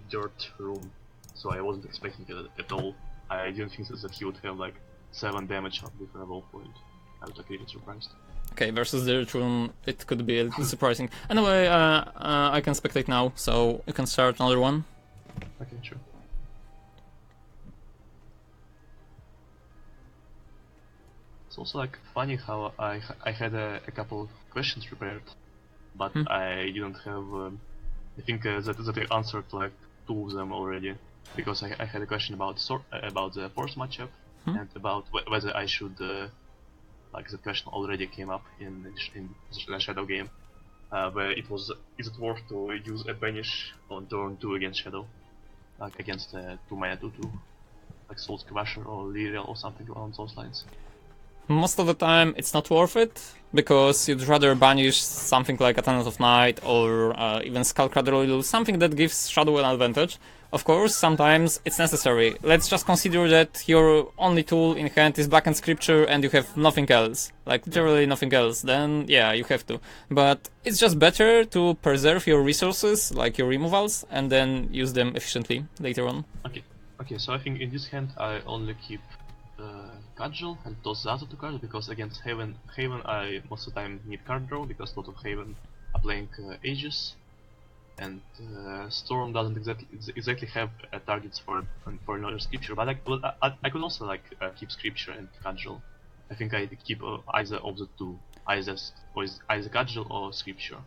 dirt room, so I wasn't expecting it at all. I didn't think that he would have like 7 damage with a level point. I was like really surprised. Okay, versus the dirt room, it could be a little surprising. Anyway, I can spectate now, so you can start another one. Okay, sure. It's also like funny how I had a couple questions prepared, but I didn't have. I think that I answered like 2 of them already, because I had a question about the force matchup and about whether I should. Like the question already came up in the Shadow game, where it was, is it worth to use a banish on turn 2 against Shadow, like against 2-mana 2/2, like Soul Crusher or Lyrial or something along those lines. Most of the time it's not worth it, because you'd rather banish something like Attendant of Night or even Skullcradle, something that gives Shadow an advantage. Of course, sometimes it's necessary. Let's just consider that your only tool in hand is Blackened Scripture and you have nothing else. Like, literally nothing else. Then, yeah, you have to. But it's just better to preserve your resources, like your removals, and then use them efficiently later on. Okay, so I think in this hand I only keep Cudgel and toss the other 2 cards, because against Haven I most of the time need card draw, because a lot of Haven are playing Aegis. And Storm doesn't exactly have targets for another Scripture, but I could also like keep Scripture and Cudgel. I think I keep either of the 2, either Cudgel or Scripture.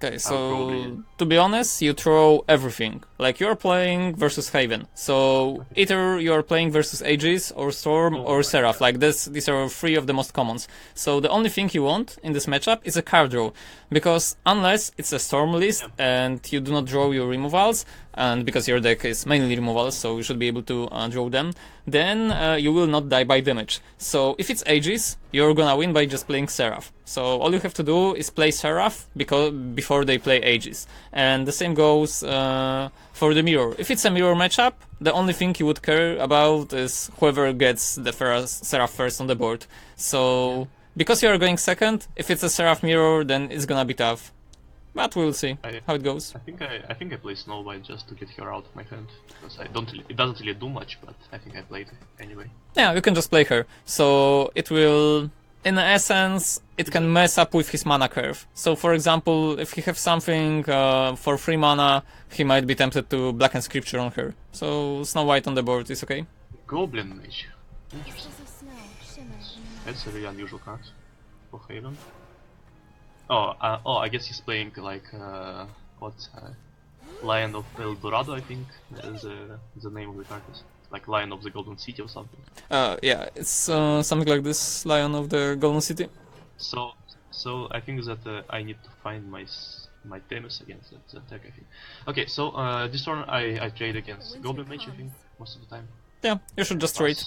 Okay, so to be honest, you throw everything. Like, you're playing versus Haven, so either you're playing versus Aegis or Storm or Seraph. Like this, these are 3 of the most commons. So the only thing you want in this matchup is a card draw, because unless it's a Storm list and you do not draw your removals, and because your deck is mainly removals, so you should be able to draw them, then you will not die by damage. So if it's Aegis, you're gonna win by just playing Seraph. So all you have to do is play Seraph before they play Aegis. And the same goes for the mirror. If it's a mirror matchup, the only thing you would care about is whoever gets the Seraph first on the board. So because you are going second, if it's a Seraph mirror, then it's gonna be tough. But we'll see how it goes. I think I play Snowbite just to get her out of my hand, because it doesn't really do much, but I think I played it anyway. Yeah, you can just play her. So it will, in essence, it can mess up with his mana curve. So for example, if he has something for 3 mana, he might be tempted to Blacken Scripture on her. So Snow White on the board is okay. Goblin Mage. Interesting. Crystals of snow shimmer in the That's a really unusual card for Haven. I guess he's playing like Lion of El Dorado, I think the name of the card is. Like Lion of the Golden City or something. Yeah, it's something like this, Lion of the Golden City. So I think that I need to find my Themis against that attack, I think. Okay, so this turn I trade against Goblin Mage, I think, most of the time. Yeah, you should just trade.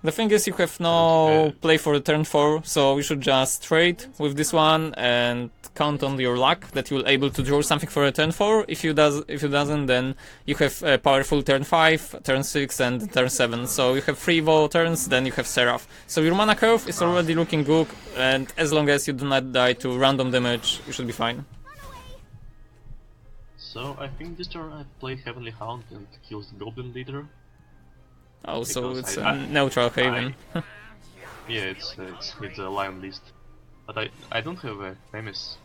The thing is, you have no play for the turn 4, so you should just trade with this one and count on your luck that you'll able to draw something for a turn 4. If you doesn't, then you have a powerful turn 5, turn 6, and turn 7. So you have 3 Evo turns, then you have Seraph. So your mana curve is already looking good, and as long as you do not die to random damage, you should be fine. So I think this turn I play Heavenly Hound and kills the Goblin Leader. Oh, so it's a neutral Haven. Yeah, it's a Lion list, but I don't have a Themis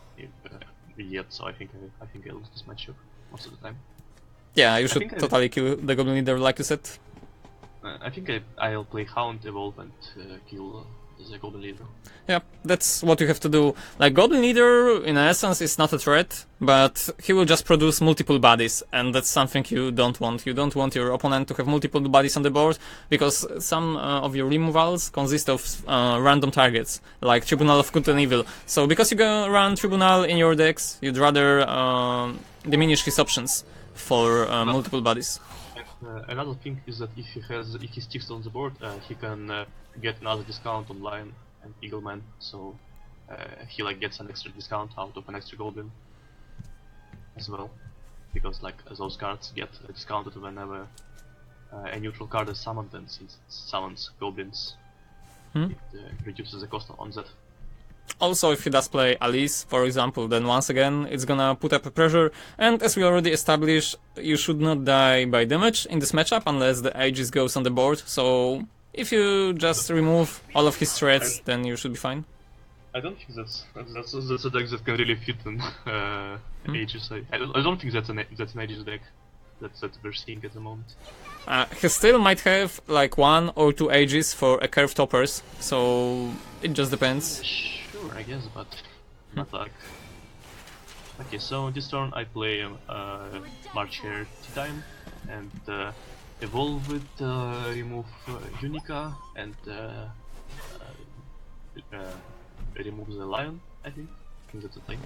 yet, so I think I lose this matchup most of the time. Yeah, you should totally kill the Goblin Leader, like you said. I think I'll play Hound, Evolve, and kill the Golden Leader. Yeah, that's what you have to do. Like, Goblin Leader, in essence, is not a threat, but he will just produce multiple bodies, and that's something you don't want. You don't want your opponent to have multiple bodies on the board, because some of your removals consist of random targets, like Tribunal of Good and Evil. So, because you can run Tribunal in your decks, you'd rather diminish his options for multiple bodies. Another thing is that if he sticks on the board, he can get another discount on Lion and Eagleman, so he like gets an extra discount out of an extra Goblin as well, because like those cards get discounted whenever a neutral card is summoned, and since it summons Goblins, it reduces the cost on that. Also, if he does play Alice, for example, then once again it's gonna put up a pressure, and as we already established, you should not die by damage in this matchup unless the Aegis goes on the board, so if you just remove all of his threats, then you should be fine. I don't think that's a deck that can really fit an Aegis. I don't think that's an Aegis deck that we're seeing at the moment. He still might have like 1 or 2 Aegis for a curve toppers, so it just depends. Sure, I guess, but not like. Okay, so this turn I play March Hare Tea-Time and evolve with remove Unica and remove the Lion, I think. That's a thing.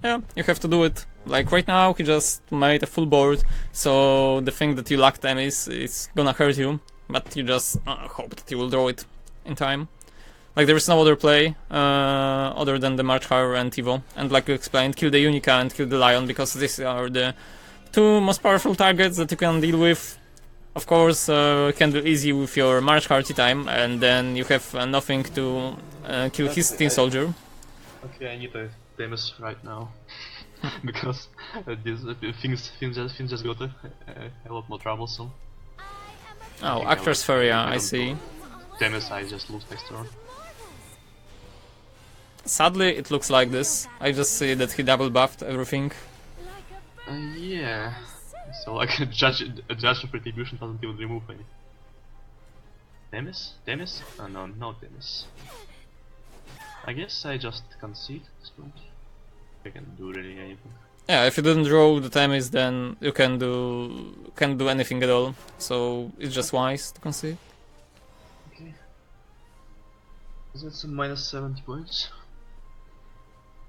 Yeah, you have to do it. Like right now, he just made a full board, so the thing that you lacked Themis is gonna hurt you, but you just hope that you will draw it in time. Like there is no other play other than the March Hare and Evo, and like you explained, kill the Unica and kill the Lion, because these are the two most powerful targets that you can deal with. Of course, can do easy with your March Hare Tea-Time, and then you have nothing to kill his Tin Soldier. Okay, I need a Themis right now because things just got a lot more troublesome. Oh, Actor's Furia, I see. Themis, I just lose next turn. Sadly, it looks like this. I just see that he double buffed everything. Yeah. So like a judge of retribution doesn't even remove any. Themis? Themis? Oh, no Themis. I guess I just concede at this point. I can do really anything. Yeah, if you didn't draw the Themis, then you can't do anything at all. So it's just wise to concede. Okay. That's a minus 70 points.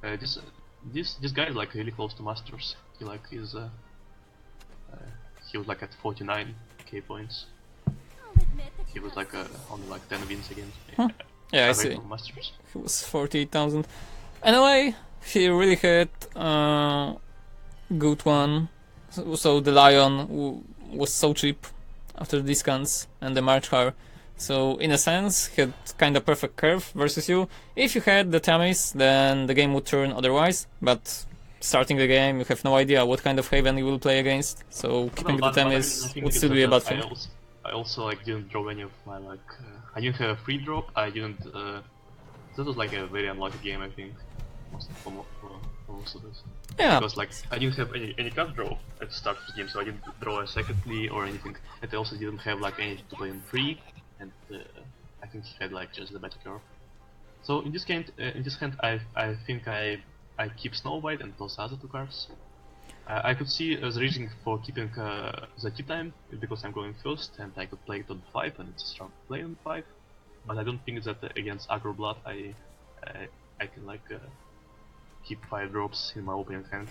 This guy is like really close to Masters. He like is he was like at 49k points. He was like only like 10 wins again. Huh. Yeah, I see. Masters. He was 48,000. Anyway, he really had good one. So the Lion was so cheap after the discounts, and the March Hare. So in a sense, he had kind of perfect curve versus you. If you had the Themis, then the game would turn otherwise. But starting the game, you have no idea what kind of Haven you will play against. So keeping the Themis would still be a bad thing. I also like didn't draw any of my like. I didn't have a free drop. I didn't. That was like a very unlucky game, I think. For most of this. Yeah. Because like I didn't have any card draw at the start of the game, so I didn't draw a secondly or anything. And I also didn't have like anything to play in free, and I think he had like just the better curve. So in this game, I think I keep Snow White and those other two cards. I could see the reason for keeping the Tea-Time because I'm going first, and I could play it on 5, and it's a strong play on 5. But I don't think that against aggro blood I can like keep 5 drops in my opening hand.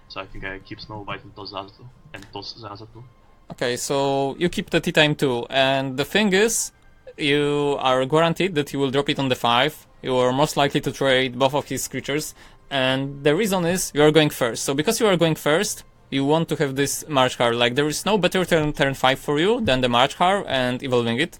So I think I keep Snow White and toss the other two. Okay, so you keep the Tea-Time too, and the thing is, you are guaranteed that you will drop it on the 5. You are most likely to trade both of his creatures, and the reason is you are going first. So because you are going first, you want to have this March Hare. Like there is no better turn 5 for you than the March Hare and evolving it,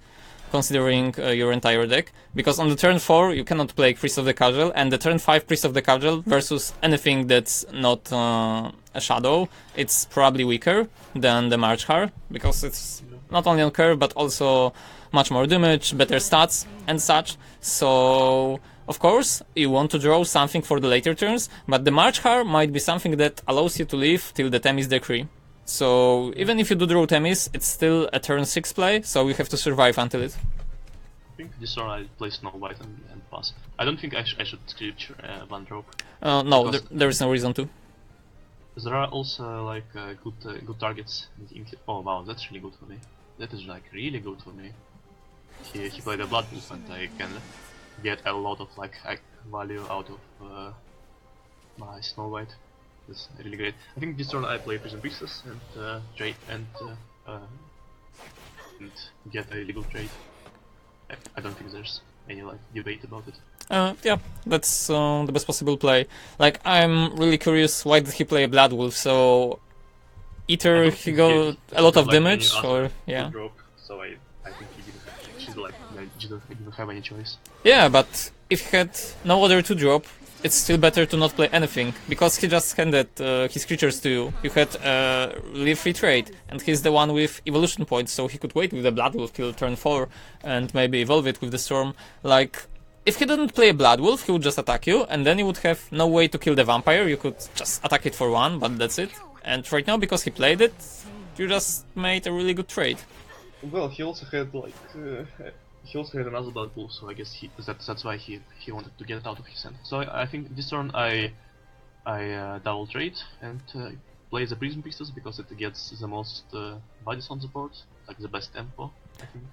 considering your entire deck. Because on the turn 4 you cannot play Priest of the Cudgel, and the turn 5 Priest of the Cudgel versus anything that's not a Shadow, it's probably weaker than the March Hare, because it's not only on curve but also much more damage, better stats and such. So of course you want to draw something for the later turns, but the March Hare might be something that allows you to live till the Themis decree. So even if you do draw Themis, it's still a turn 6 play, so you have to survive until it. think this turn I play Snow White and pass. I don't think I should scripture one drop. No, Because- there is no reason to. There are also like good targets. Oh wow, that's really good for me. That is like really good for me. He played a Blood Wolf and I can get a lot of like value out of my Snow White. That's really great. I think this turn I play Prison Priestess and trade and get a really good trade. I don't think there's any like debate about it. Yeah, that's the best possible play. Like, I'm really curious, why did he play a Blood Wolf? So, I either don't he think got he a lot of like any damage, other or good yeah. drop, so I think she didn't have any choice. Yeah, but if he had no other to drop, it's still better to not play anything, because he just handed his creatures to you. You had really free trade, and he's the one with evolution points, so he could wait with the Blood Wolf till turn 4 and maybe evolve it with the Storm. Like, if he didn't play a Blood Wolf, he would just attack you, and then you would have no way to kill the vampire. You could just attack it for 1, but that's it. And right now, because he played it, you just made a really good trade. Well, he also had like he also had another Blood Wolf, so I guess that's why he wanted to get it out of his hand. So I think this turn I double trade and play the Prison Priestess because it gets the most bodies on the board, like the best tempo, I think.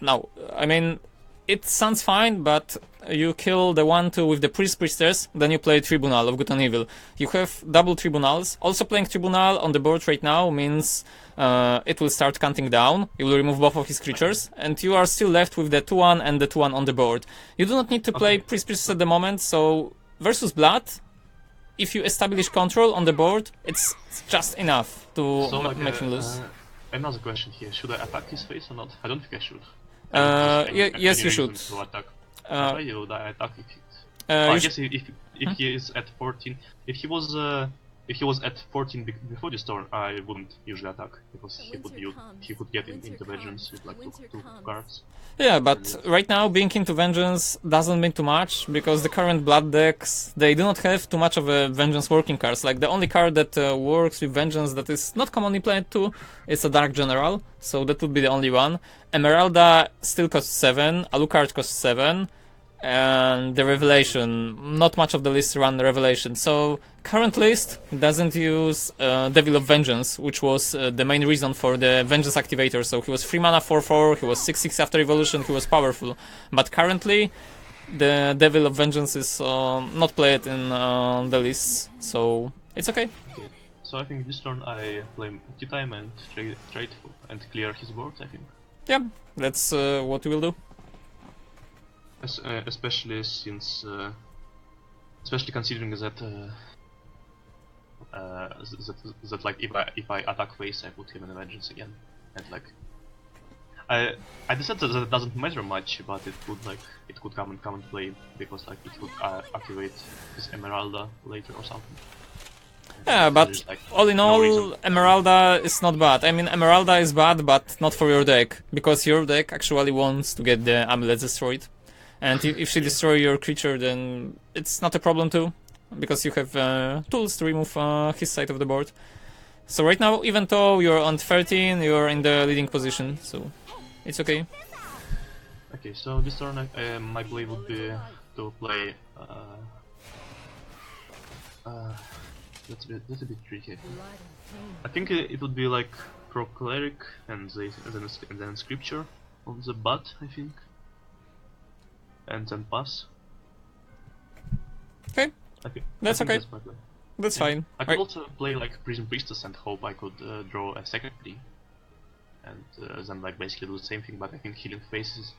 No, I mean, it sounds fine, but you kill the 1-2 with the Priestess, then you play Tribunal of Good and Evil. You have double Tribunals. Also playing Tribunal on the board right now means it will start counting down. You will remove both of his creatures, and you are still left with the 2-1 and the 2-1 on the board. You do not need to play Priestess at the moment, so versus Blood, if you establish control on the board, it's just enough to So like make him lose. another question here: should I attack his face or not? I don't think I should. Yes, you should. To attack. Uh, Why would I attack it? you I sh- guess if he is at 14, if he was at 14 before this turn, I wouldn't usually attack because he could get into vengeance with like two cards. Yeah, but right now being into Vengeance doesn't mean too much, because the current Blood decks, they do not have too much of a Vengeance working cards. Like, the only card that works with Vengeance that is not commonly played too is a Dark General, so that would be the only one. Emeralda still costs 7, Alucard costs 7, and the Revelation, not much of the list run Revelation. So current list doesn't use Devil of Vengeance, which was the main reason for the Vengeance activator. So he was 3 mana 4/4, he was 6/6 after evolution, he was powerful. But currently the Devil of Vengeance is not played in the lists, so it's okay. Okay. So I think this turn I play Q-Time and trade and clear his board, I think. Yeah, that's what we will do. Especially since, especially considering that that like if I attack face, I put him in vengeance again, and like I decided that it doesn't matter much, but it could come and play because like it could activate his Emeralda later or something. Yeah, but Like, all in no all, reason. Emeralda is not bad. I mean, Emeralda is bad, but not for your deck, because your deck actually wants to get the amulet destroyed. And if she destroys your creature, then it's not a problem too, because you have tools to remove his side of the board. So right now, even though you're on 13, you're in the leading position, so it's okay. Okay, so this turn my play would be to play. That's a bit tricky. I think it would be like Pro Cleric and then Scripture on the butt, I think. And then pass. Okay, Okay. That's I think okay. That's my play. that's Yeah. fine. I could Right. also play like Prison Priestess and hope I could draw a second tree. And then like basically do the same thing, but I think healing face is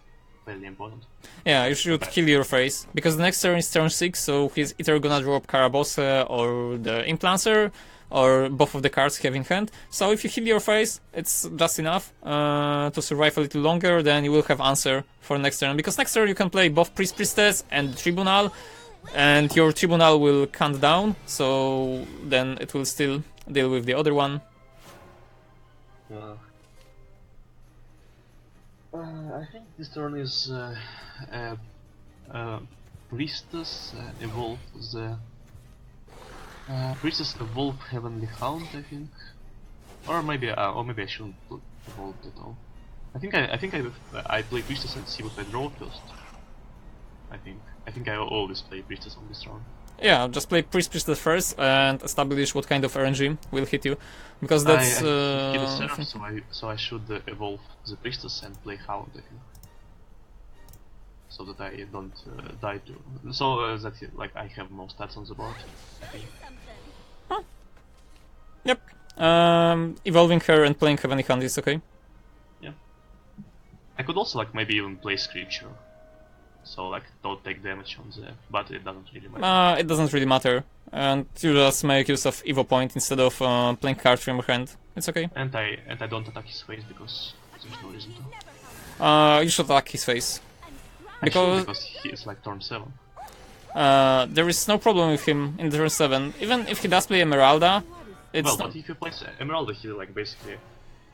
fairly important. Yeah, you should kill your face, because the next turn is turn 6, so he's either gonna drop Karabose or the Implancer, or both of the cards he have in hand. So if you heal your face, it's just enough to survive a little longer, then you will have answer for next turn. Because next turn you can play both Priestess and Tribunal, and your Tribunal will count down, so then it will still deal with the other one. I think this turn is Priestess evolve the Priestess evolve Heavenly Hound, I think, or maybe I shouldn't evolve at all. I think I play Priestess and see what I draw first. I think I always play Priestess on this round. Yeah, just play Priestess first and establish what kind of RNG will hit you, because that's. I get a Seraph, so I should evolve the Priestess and play Hound, I think, so that I don't die to. So that like I have more stats on the board. I think. Yep. Evolving her and playing Heavenly Hand is okay. Yeah. I could also like maybe even play Scripture, so like don't take damage on the, but it doesn't really matter. It doesn't really matter, and you just make use of Evo Point instead of playing card from your hand. It's okay. And I don't attack his face because there's no reason to. You should attack his face. Because he is like turn 7. There is no problem with him in turn 7. Even if he does play Emeralda, it's well, but if he plays Emerald, he like basically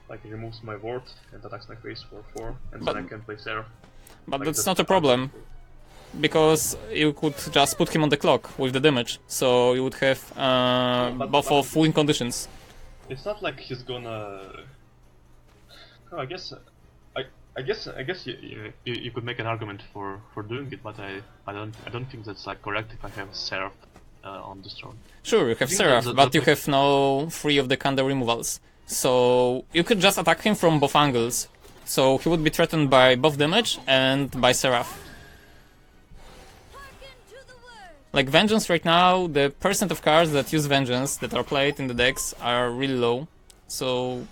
like removes my ward and attacks my face for 4, and then I can play Seraph. But Like, that's not a problem, because you could just put him on the clock with the damage, so you would have buff of win conditions. It's not like he's gonna. Oh, I guess you could make an argument for doing it, but I don't think that's like correct if I have Seraph on this turn. Sure, you have Seraph, but you have no free of the candle removals. So you could just attack him from both angles. So he would be threatened by both damage and by Seraph. Like Vengeance right now, the percent of cards that use Vengeance that are played in the decks are really low. So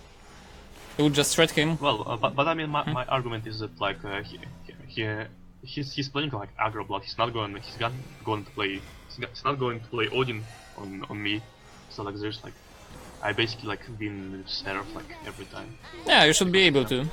you would just threat him. Well, but I mean my argument is that like he's playing like aggro block. He's not going to play Odin on me. So like there's like I basically like win with Seraph like every time. Yeah, you should be able to.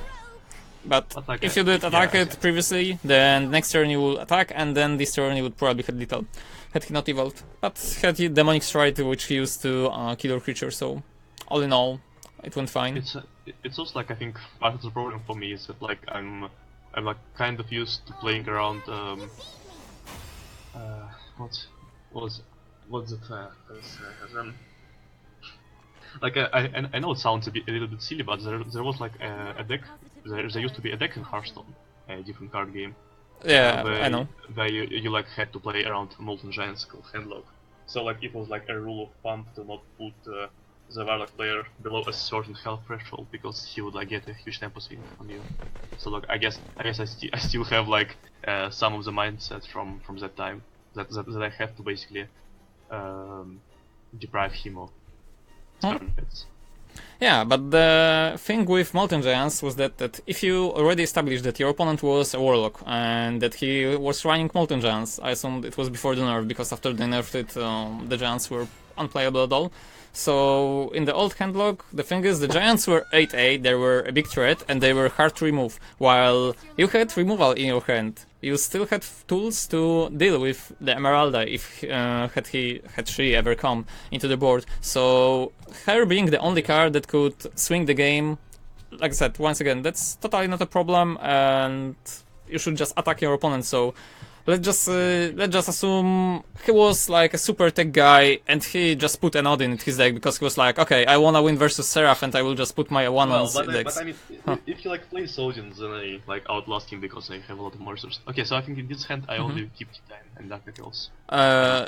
But like, if you did attack it previously, then next turn you will attack, and then this turn you would probably hit lethal. Had he not evolved. But had he Demonic Strike, which he used to kill your creature, so all in all, it went fine. It's also like I think part of the problem for me is that like I'm like kind of used to playing around what's it like I know it sounds a little bit silly, but there was like a deck. There used to be a deck in Hearthstone, a different card game. Yeah, where I know. Where you like had to play around Molten Giants called Handlock. So like it was like a rule of thumb to not put the Warlock player below a certain health threshold, because he would like get a huge tempo swing on you. So like I guess I still have like some of the mindset from that time that I have to basically deprive him of turn hits. Yeah, but the thing with Molten Giants was that if you already established that your opponent was a Warlock and that he was running Molten Giants, I assumed it was before the nerf, because after they nerfed it, the Giants were unplayable at all. So in the old handlog, the thing is, the Giants were 8-8, they were a big threat, and they were hard to remove, while you had removal in your hand. You still had tools to deal with the Emeralda if had she ever come into the board. So her being the only card that could swing the game, like I said, once again, that's totally not a problem, and you should just attack your opponent. So let's just assume he was like a super tech guy and he just put an Odin in his deck because he was like, okay, I wanna win versus Seraph and I will just put my one on decks. But I mean, if he like plays Odin, then I like outlast him because I have a lot of more resources. Okay, so I think in this hand I only keep Titan and Dark Metals.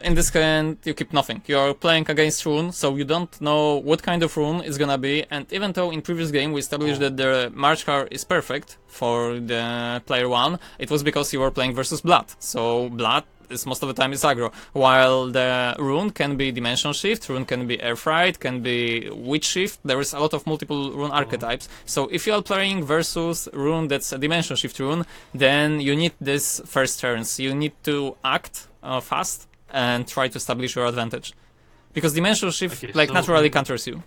In this hand you keep nothing. You're playing against rune, so you don't know what kind of rune it's gonna be, and even though in previous game we established that the March card is perfect for the player 1, it was because you were playing versus Blood. So Blood is most of the time is aggro, while the rune can be Dimension Shift, rune can be Air Fright, can be Witch Shift. There is a lot of multiple rune archetypes. So if you are playing versus rune that's a Dimension Shift rune, then you need this first turns. You need to act fast and try to establish your advantage, because Dimension Shift naturally counters you.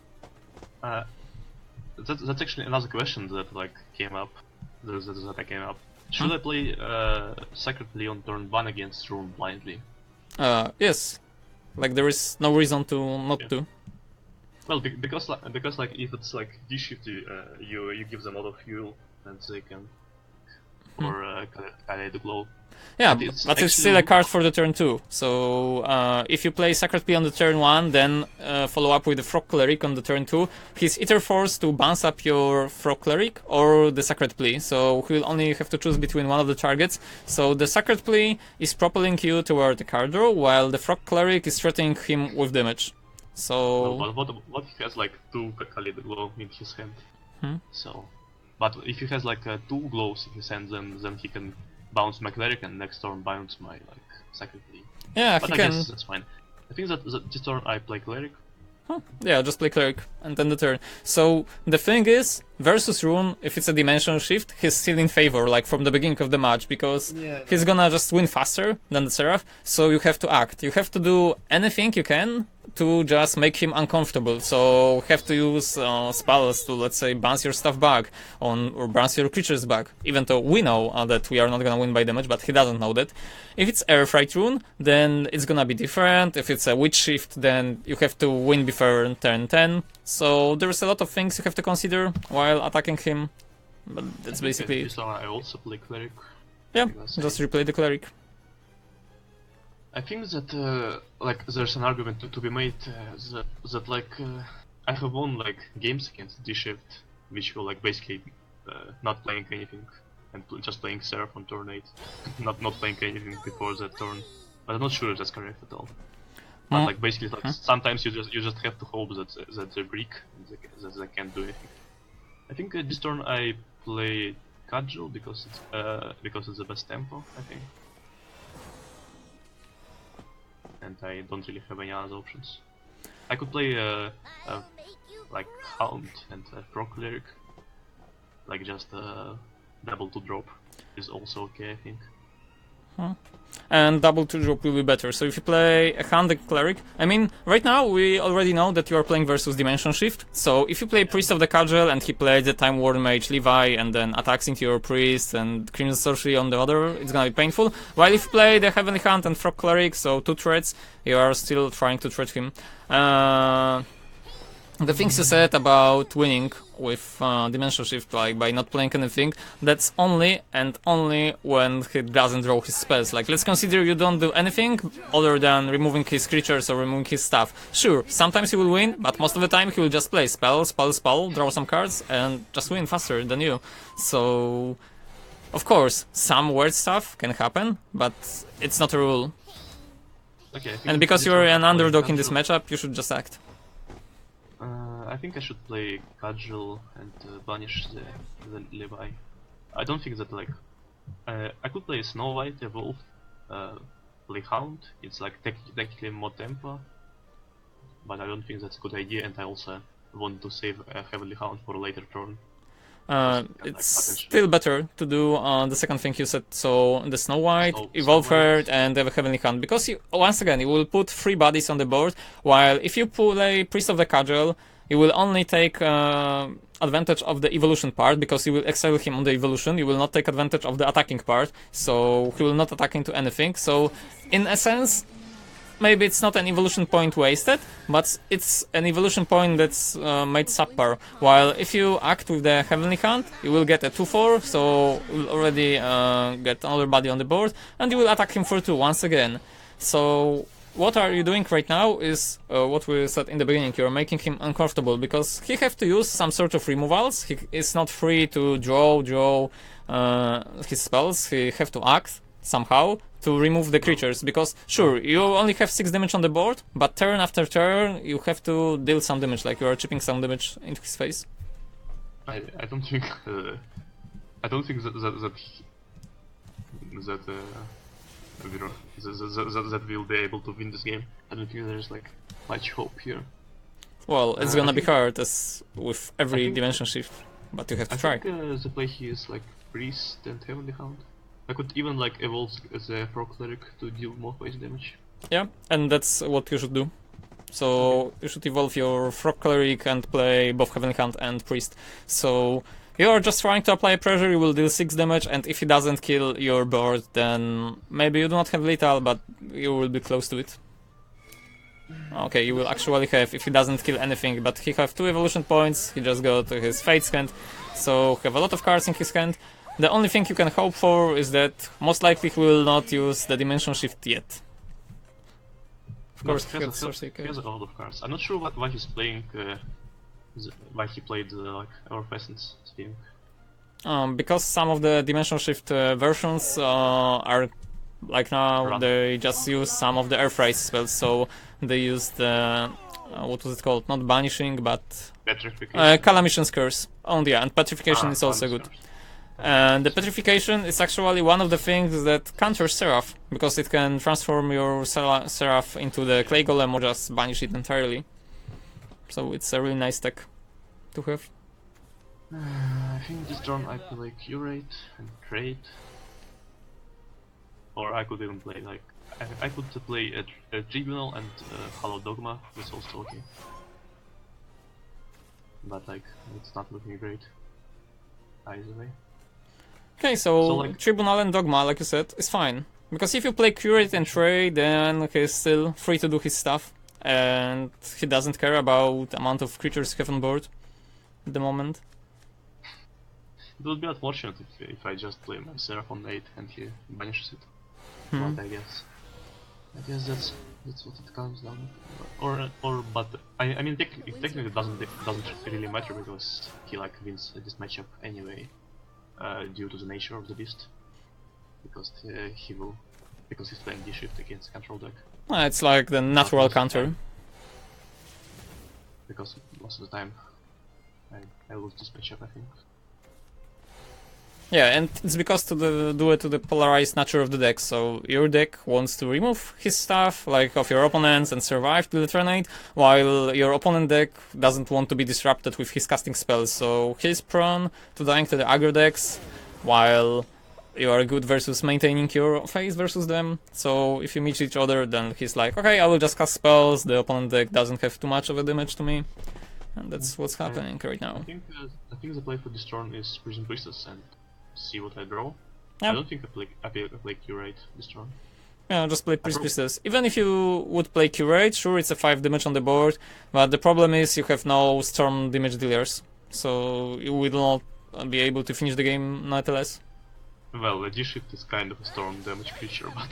That's actually another question that like came up. That came up. Should I play Secretly on turn 1 against Rune blindly? Yes. Like there is no reason to not to. Well, because like if it's like D-shift, you give them a lot of fuel and they can for Kale the Glow. Yeah, But but it's still a card for the turn 2. So if you play Sacred Plea on the turn 1, then follow up with the Frog Cleric on the turn 2, he's either forced to bounce up your Frog Cleric or the Sacred Plea. So he'll only have to choose between one of the targets. So the Sacred Plea is propelling you toward the card draw, while the Frog Cleric is threatening him with damage. So... Well, what he has like 2 Kale the Glow in his hand. So, but if he has like 2 glows in his hand, then he can bounce my cleric and next turn bounce my like Sacred Plea. Yeah, But he I can. guess that's fine. I think that this turn I play cleric. Yeah, just play Cleric and then the turn. So the thing is, versus Rune, if it's a dimension shift, he's still in favor, like from the beginning of the match, because he's gonna just win faster than the Seraph, so you have to act. You have to do anything you can to just make him uncomfortable. So you have to use spells to, let's say, bounce your stuff back or bounce your creatures back, even though we know that we are not gonna win by damage, but he doesn't know that. If it's Airfright Rune, then it's gonna be different. If it's a Witch Shift, then you have to win before turn 10. So there's a lot of things you have to consider while attacking him, but that's basically it. So I also play cleric. Yeah, because just replay the Cleric. I think that like there's an argument to be made that like I have won like games against D-Shift, which were like basically not playing anything and just playing Seraph on turn 8, not playing anything before that turn. But I'm not sure if that's correct at all. But like basically, like sometimes you just have to hope that they're Greek and that they can't do anything. I think this turn I play Cudgel because it's the best tempo, I think. And I don't really have any other options. I could play like Hound and Frog Cleric, like just double to drop is also okay, I think. And double to drop will be better. So if you play a Hounded Cleric, I mean, right now we already know that you are playing versus Dimension Shift. So if you play Priest of the Cudgel and he plays the Time Worn Mage Levi and then attacks into your Priest and Crimson Sorcery on the other, it's gonna be painful. While if you play the Heavenly Hunt and Frog Cleric, so 2 threats, you are still trying to threat him. The things you said about winning with Dimension Shift, like by not playing anything, that's only and only when he doesn't draw his spells. Like, let's consider you don't do anything other than removing his creatures or removing his stuff. Sure, sometimes he will win, but most of the time he will just play spell, draw some cards, and just win faster than you. So, of course, some weird stuff can happen, but it's not a rule. Okay, I think And because this you're one an I play underdog in this Cudgel. matchup, you should just act. I think I should play Cudgel and banish the Levi. I don't think that like I could play Snow White Evolve, play Hound. It's like technically more tempo, but I don't think that's a good idea. And I also want to save a Heavenly Hound for a later turn. It's still better to do the second thing you said, so the Snow White, Evolve Herd, and have a Heavenly Hunt, because you, once again, you will put 3 bodies on the board, while if you play Priest of the Cudgel, you will only take advantage of the evolution part, because you will exile him on the evolution, you will not take advantage of the attacking part, so he will not attack into anything, so in a sense, maybe it's not an evolution point wasted, but it's an evolution point that's made subpar. While if you act with the Heavenly Hunt, you will get a 2/4, so you will already get another body on the board, and you will attack him for 2 once again. So what are you doing right now is what we said in the beginning. You're making him uncomfortable, because he have to use some sort of removals. He is not free to draw his spells. He have to act somehow to remove the creatures, because sure, you only have 6 damage on the board, but turn after turn you have to deal some damage, like you are chipping some damage into his face. I don't think that we'll be able to win this game. I don't think there's like much hope here. Well, it's gonna be think- hard as with every think- dimension shift, but you have to I try. think the play here is like Priest and Heavenly Hound. I could even like evolve as a Frog Cleric to deal more base damage. Yeah, and that's what you should do. So you should evolve your Frog Cleric and play both Heavenly Hunt and Priest. So you are just trying to apply pressure, you will deal 6 damage, and if he doesn't kill your board, then maybe you do not have lethal, but you will be close to it. Okay, you will actually have, if he doesn't kill anything, but he have 2 evolution points, he just got his Fate's hand, so have a lot of cards in his hand. The only thing you can hope for is that most likely he will not use the Dimension Shift yet. Of course, he has he has a lot of cards. I'm not sure why he's playing. Why he played like our peasants theme. Because some of the Dimension Shift versions are like now they just use some of the Earthrise spells, so they use the what was it called? Not Banishing, but Petrification. Calamition's Curse. Oh yeah, and Petrification is also good. And the Petrification is actually one of the things that counters Seraph, because it can transform your Seraph into the Clay Golem or just banish it entirely. So it's a really nice tech to have. I think this turn I play Curate and Trade. Or I could even play like... I could play a Tribunal and Hollow Dogma, that's also okay. But like, it's not looking great. Either way. Okay, so like, Tribunal and Dogma, like you said, is fine. Because if you play Curate and Trade, then he's still free to do his stuff. And he doesn't care about the amount of creatures you have on board at the moment. It would be unfortunate if I just play my Seraph on 8 and he banishes it. But I guess that's what it comes down. But I mean technically it doesn't really matter because he like wins this matchup anyway, due to the nature of the beast. Because he's playing D-Shift against control deck. It's like the natural counter. Because most of the time I lose this matchup, I think. Yeah, and it's because due to the polarized nature of the deck. So your deck wants to remove his stuff, like of your opponents, and survive till the turn 8, while your opponent deck doesn't want to be disrupted with his casting spells. So he's prone to dying to the aggro decks, while you are good versus maintaining your phase versus them. So if you meet each other, then he's like, okay, I will just cast spells, the opponent deck doesn't have too much of a damage to me. And that's what's happening right now. I think the play for this turn is Prison Priestess and see what I draw. Yep. I don't think I play Curate this turn. Yeah, just play Priestess. Even if you would play Curate, sure, it's a 5 damage on the board, but the problem is you have no Storm damage dealers, so you will not be able to finish the game nonetheless. Well, a D-Shift is kind of a Storm damage creature, but...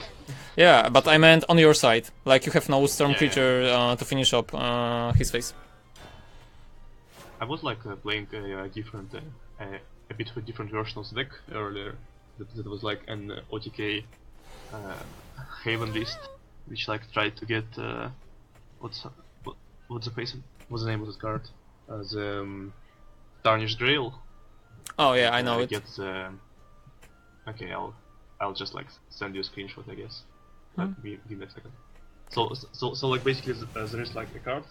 Yeah, but I meant on your side, like you have no Storm creature to finish up his face. I was like playing a different... a bit of a different version of the deck earlier. That was like an OTK Haven list, which like tried to get what's the name of this card? The Tarnished Grail. Oh yeah, I know it. Okay, I'll just like send you a screenshot, I guess. Give me a second. So like basically there is like a card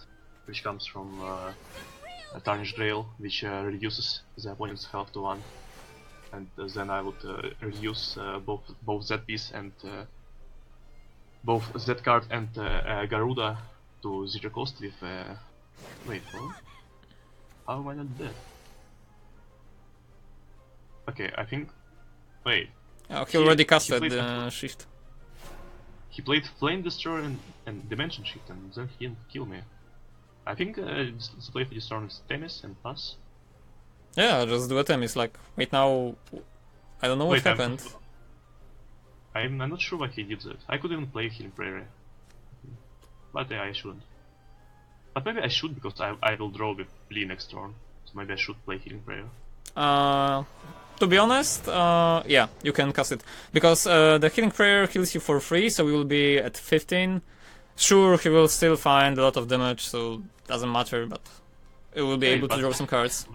which comes from a Tarnished Grail, which reduces the opponent's health to 1, and then I would reduce both Z piece and both Z card and Garuda to 0 cost with. Wait, what? How am I not dead? Okay, I think. Wait. Oh, he already casted the shift. He played Flame Destroyer and Dimension Shift, and then he didn't kill me. I think the play for this turn is Themis and pass. Yeah, just do a Themis. Like, right now, I don't know what happened. I'm not sure why he did that. I could even play Healing Prayer. But I shouldn't. But maybe I should, because I will draw with Lee next turn. So maybe I should play Healing Prayer. To be honest, yeah, you can cast it. Because the Healing Prayer heals you for free, so we will be at 15. Sure, he will still find a lot of damage, so doesn't matter, but it will be able to draw some cards.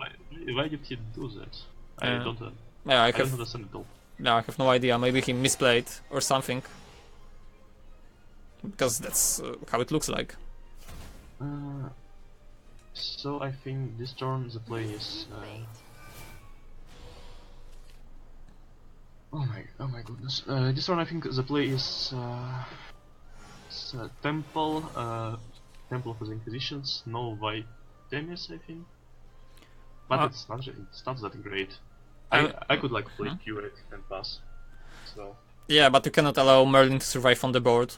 Why did he do that? I don't understand it all. Yeah, I have no idea. Maybe he misplayed or something. Because that's how it looks like. So I think this turn the play is... Oh my goodness. This turn I think the play is... Temple of the Inquisitions, no white Themis, I think. But it's not that great. I could like play Curate and pass. So yeah, but you cannot allow Merlin to survive on the board.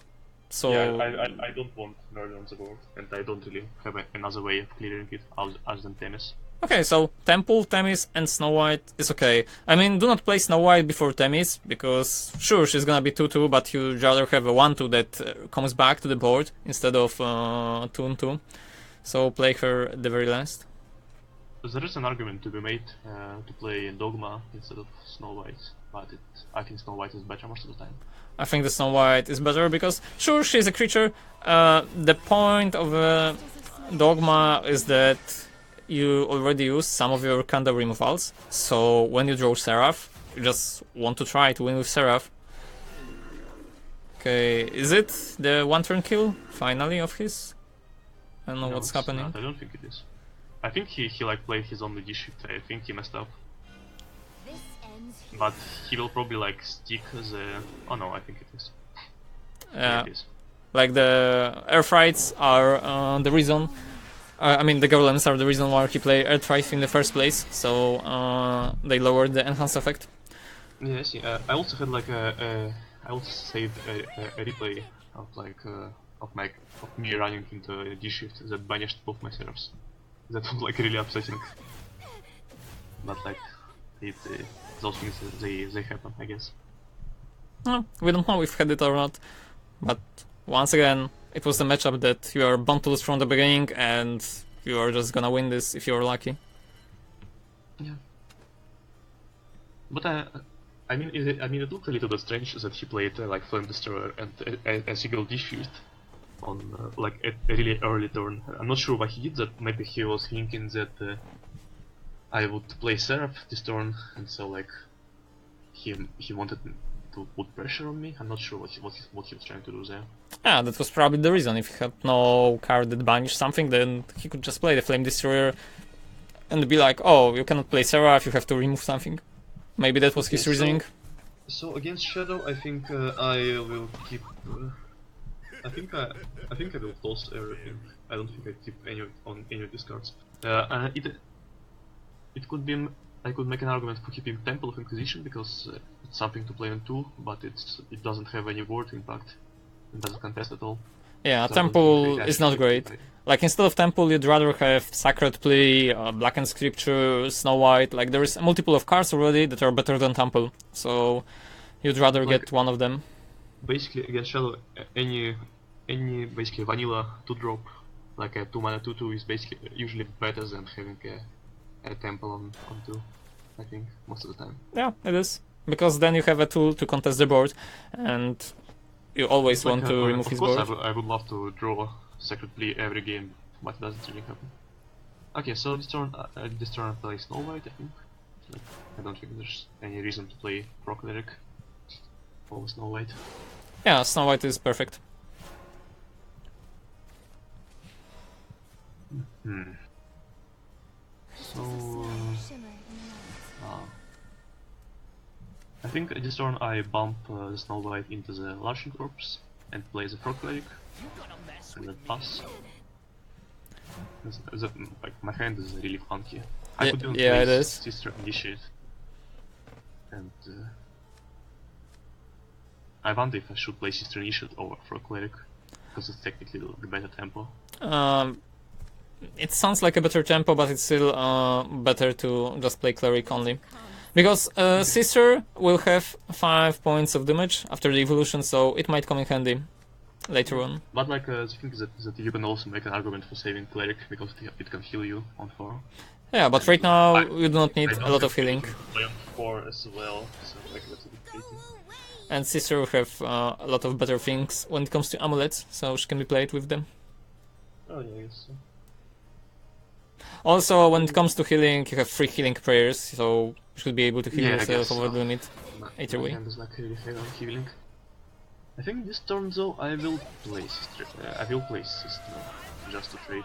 So yeah, I don't want Merlin on the board, and I don't really have another way of clearing it other than Themis. Okay, so Temple, Themis, and Snow White is okay. I mean, do not play Snow White before Themis, because sure, she's gonna be 2-2, but you'd rather have a 1-2 that comes back to the board instead of 2-2. So play her at the very last. There is an argument to be made to play Dogma instead of Snow White, but I think Snow White is better most of the time. I think the Snow White is better because, sure, she's a creature. The point of Dogma is that you already use some of your Kanda removals, so when you draw Seraph, you just want to try to win with Seraph. Okay, is it the one-turn kill, finally, of his? I don't know what's happening. Not. I don't think it is. I think he like played his only D-shift. I think he messed up. But he will probably like stick the... Oh no, I think it is. Yeah, it is. Like the air frights are the reason. I mean, the golems are the reason why he played air frights in the first place. So they lowered the enhanced effect. Yes, yeah. I also had like I also saved a replay of like of me running into a D-shift that banished both my servers. That was like really upsetting. But like those things they happen, I guess. We don't know if had it or not, but once again, it was the matchup that you are bound to lose from the beginning, and you are just gonna win this if you're lucky. Yeah. But I mean, it looked a little bit strange that he played like Flame Destroyer and a single D-shift on like a really early turn. I'm not sure why he did that. Maybe he was thinking that I would play Seraph this turn, and so like he wanted to put pressure on me. I'm not sure what he was trying to do there. Yeah, that was probably the reason. If he had no card that banished something, then he could just play the Flame Destroyer and be like, oh, you cannot play Seraph, you have to remove something. Maybe that was his reasoning. So against Shadow, I think I will keep. I think I will toss everything. I don't think I keep any of these cards. It could be. I could make an argument for keeping Temple of Inquisition because it's something to play on 2, but it doesn't have any ward impact. It doesn't contest at all. Yeah, So Temple is not great. Like instead of Temple, you'd rather have Sacred Plea, Blackened Scripture, Snow White. Like there is a multiple of cards already that are better than Temple, so you'd rather get one of them. Basically, against Shadow, any basically vanilla 2-drop, like a 2-mana 2/2 is basically usually better than having a Temple on 2, I think, most of the time. Yeah, it is. Because then you have a tool to contest the board, and you always want to remove his board. Of course, I would love to draw Sacred Plea every game, but it doesn't really happen. Okay, so this turn I play Snow White, I think. I don't think there's any reason to play Pro Cleric over Snow White. Yeah, Snow White is perfect. So I think this turn I bump the Snow White into the Larchen Corpse and play the Frog Cleric and then pass. Like my hand is really funky. I could even yeah, play it is. Sister Initiate. And I wonder if I should play Sister Initiate over Frog Cleric, because it's technically the better tempo. It sounds like a better tempo, but it's still better to just play Cleric only. Because Sister will have 5 points of damage after the evolution, so it might come in handy later on. But like the thing is that you can also make an argument for saving Cleric, because it can heal you on 4. Yeah, but right now you do not need a lot of healing. Play on 4 as well, so like that's a bit tricky. And Sister will have a lot of better things when it comes to amulets, so she can be played with them. Oh yeah, I guess so. Also, when it comes to healing, you have 3 healing prayers, so you should be able to heal Yeah, I yourself guess over so. the limit either My way. hand is like really heavy on healing. I think this turn though I will play Sister. I will play Sister just to trade.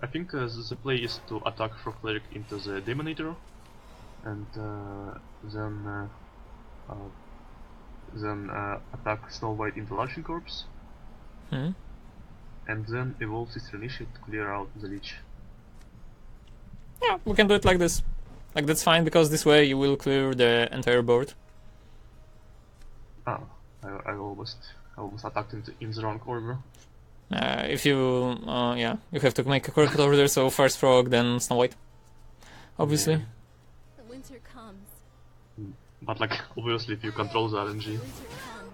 I think the play is to attack Frog Cleric into the Demonator, and then attack Snow White into Larchen Corpse, and then evolve Sister Initiate to clear out the Lich. Yeah, we can do it like this. Like that's fine, because this way you will clear the entire board. Ah, I almost attacked in the wrong order. If you, yeah, you have to make a correct order, so first Frog, then Snow White. Obviously. Yeah. The winter comes. But like, obviously, if you control the RNG, Winter comes.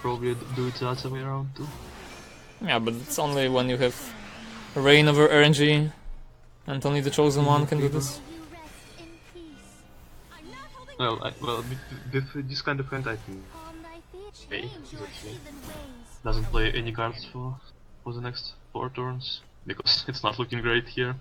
probably do it the other way around too. Yeah, but it's only when you have reign over RNG, and only the chosen one can do this. May you rest in peace. I'm not holding Well, with this kind of hand, I think calm thy feet. Okay, Change your exactly. heathen ways. doesn't play any cards for the next 4 turns because it's not looking great here.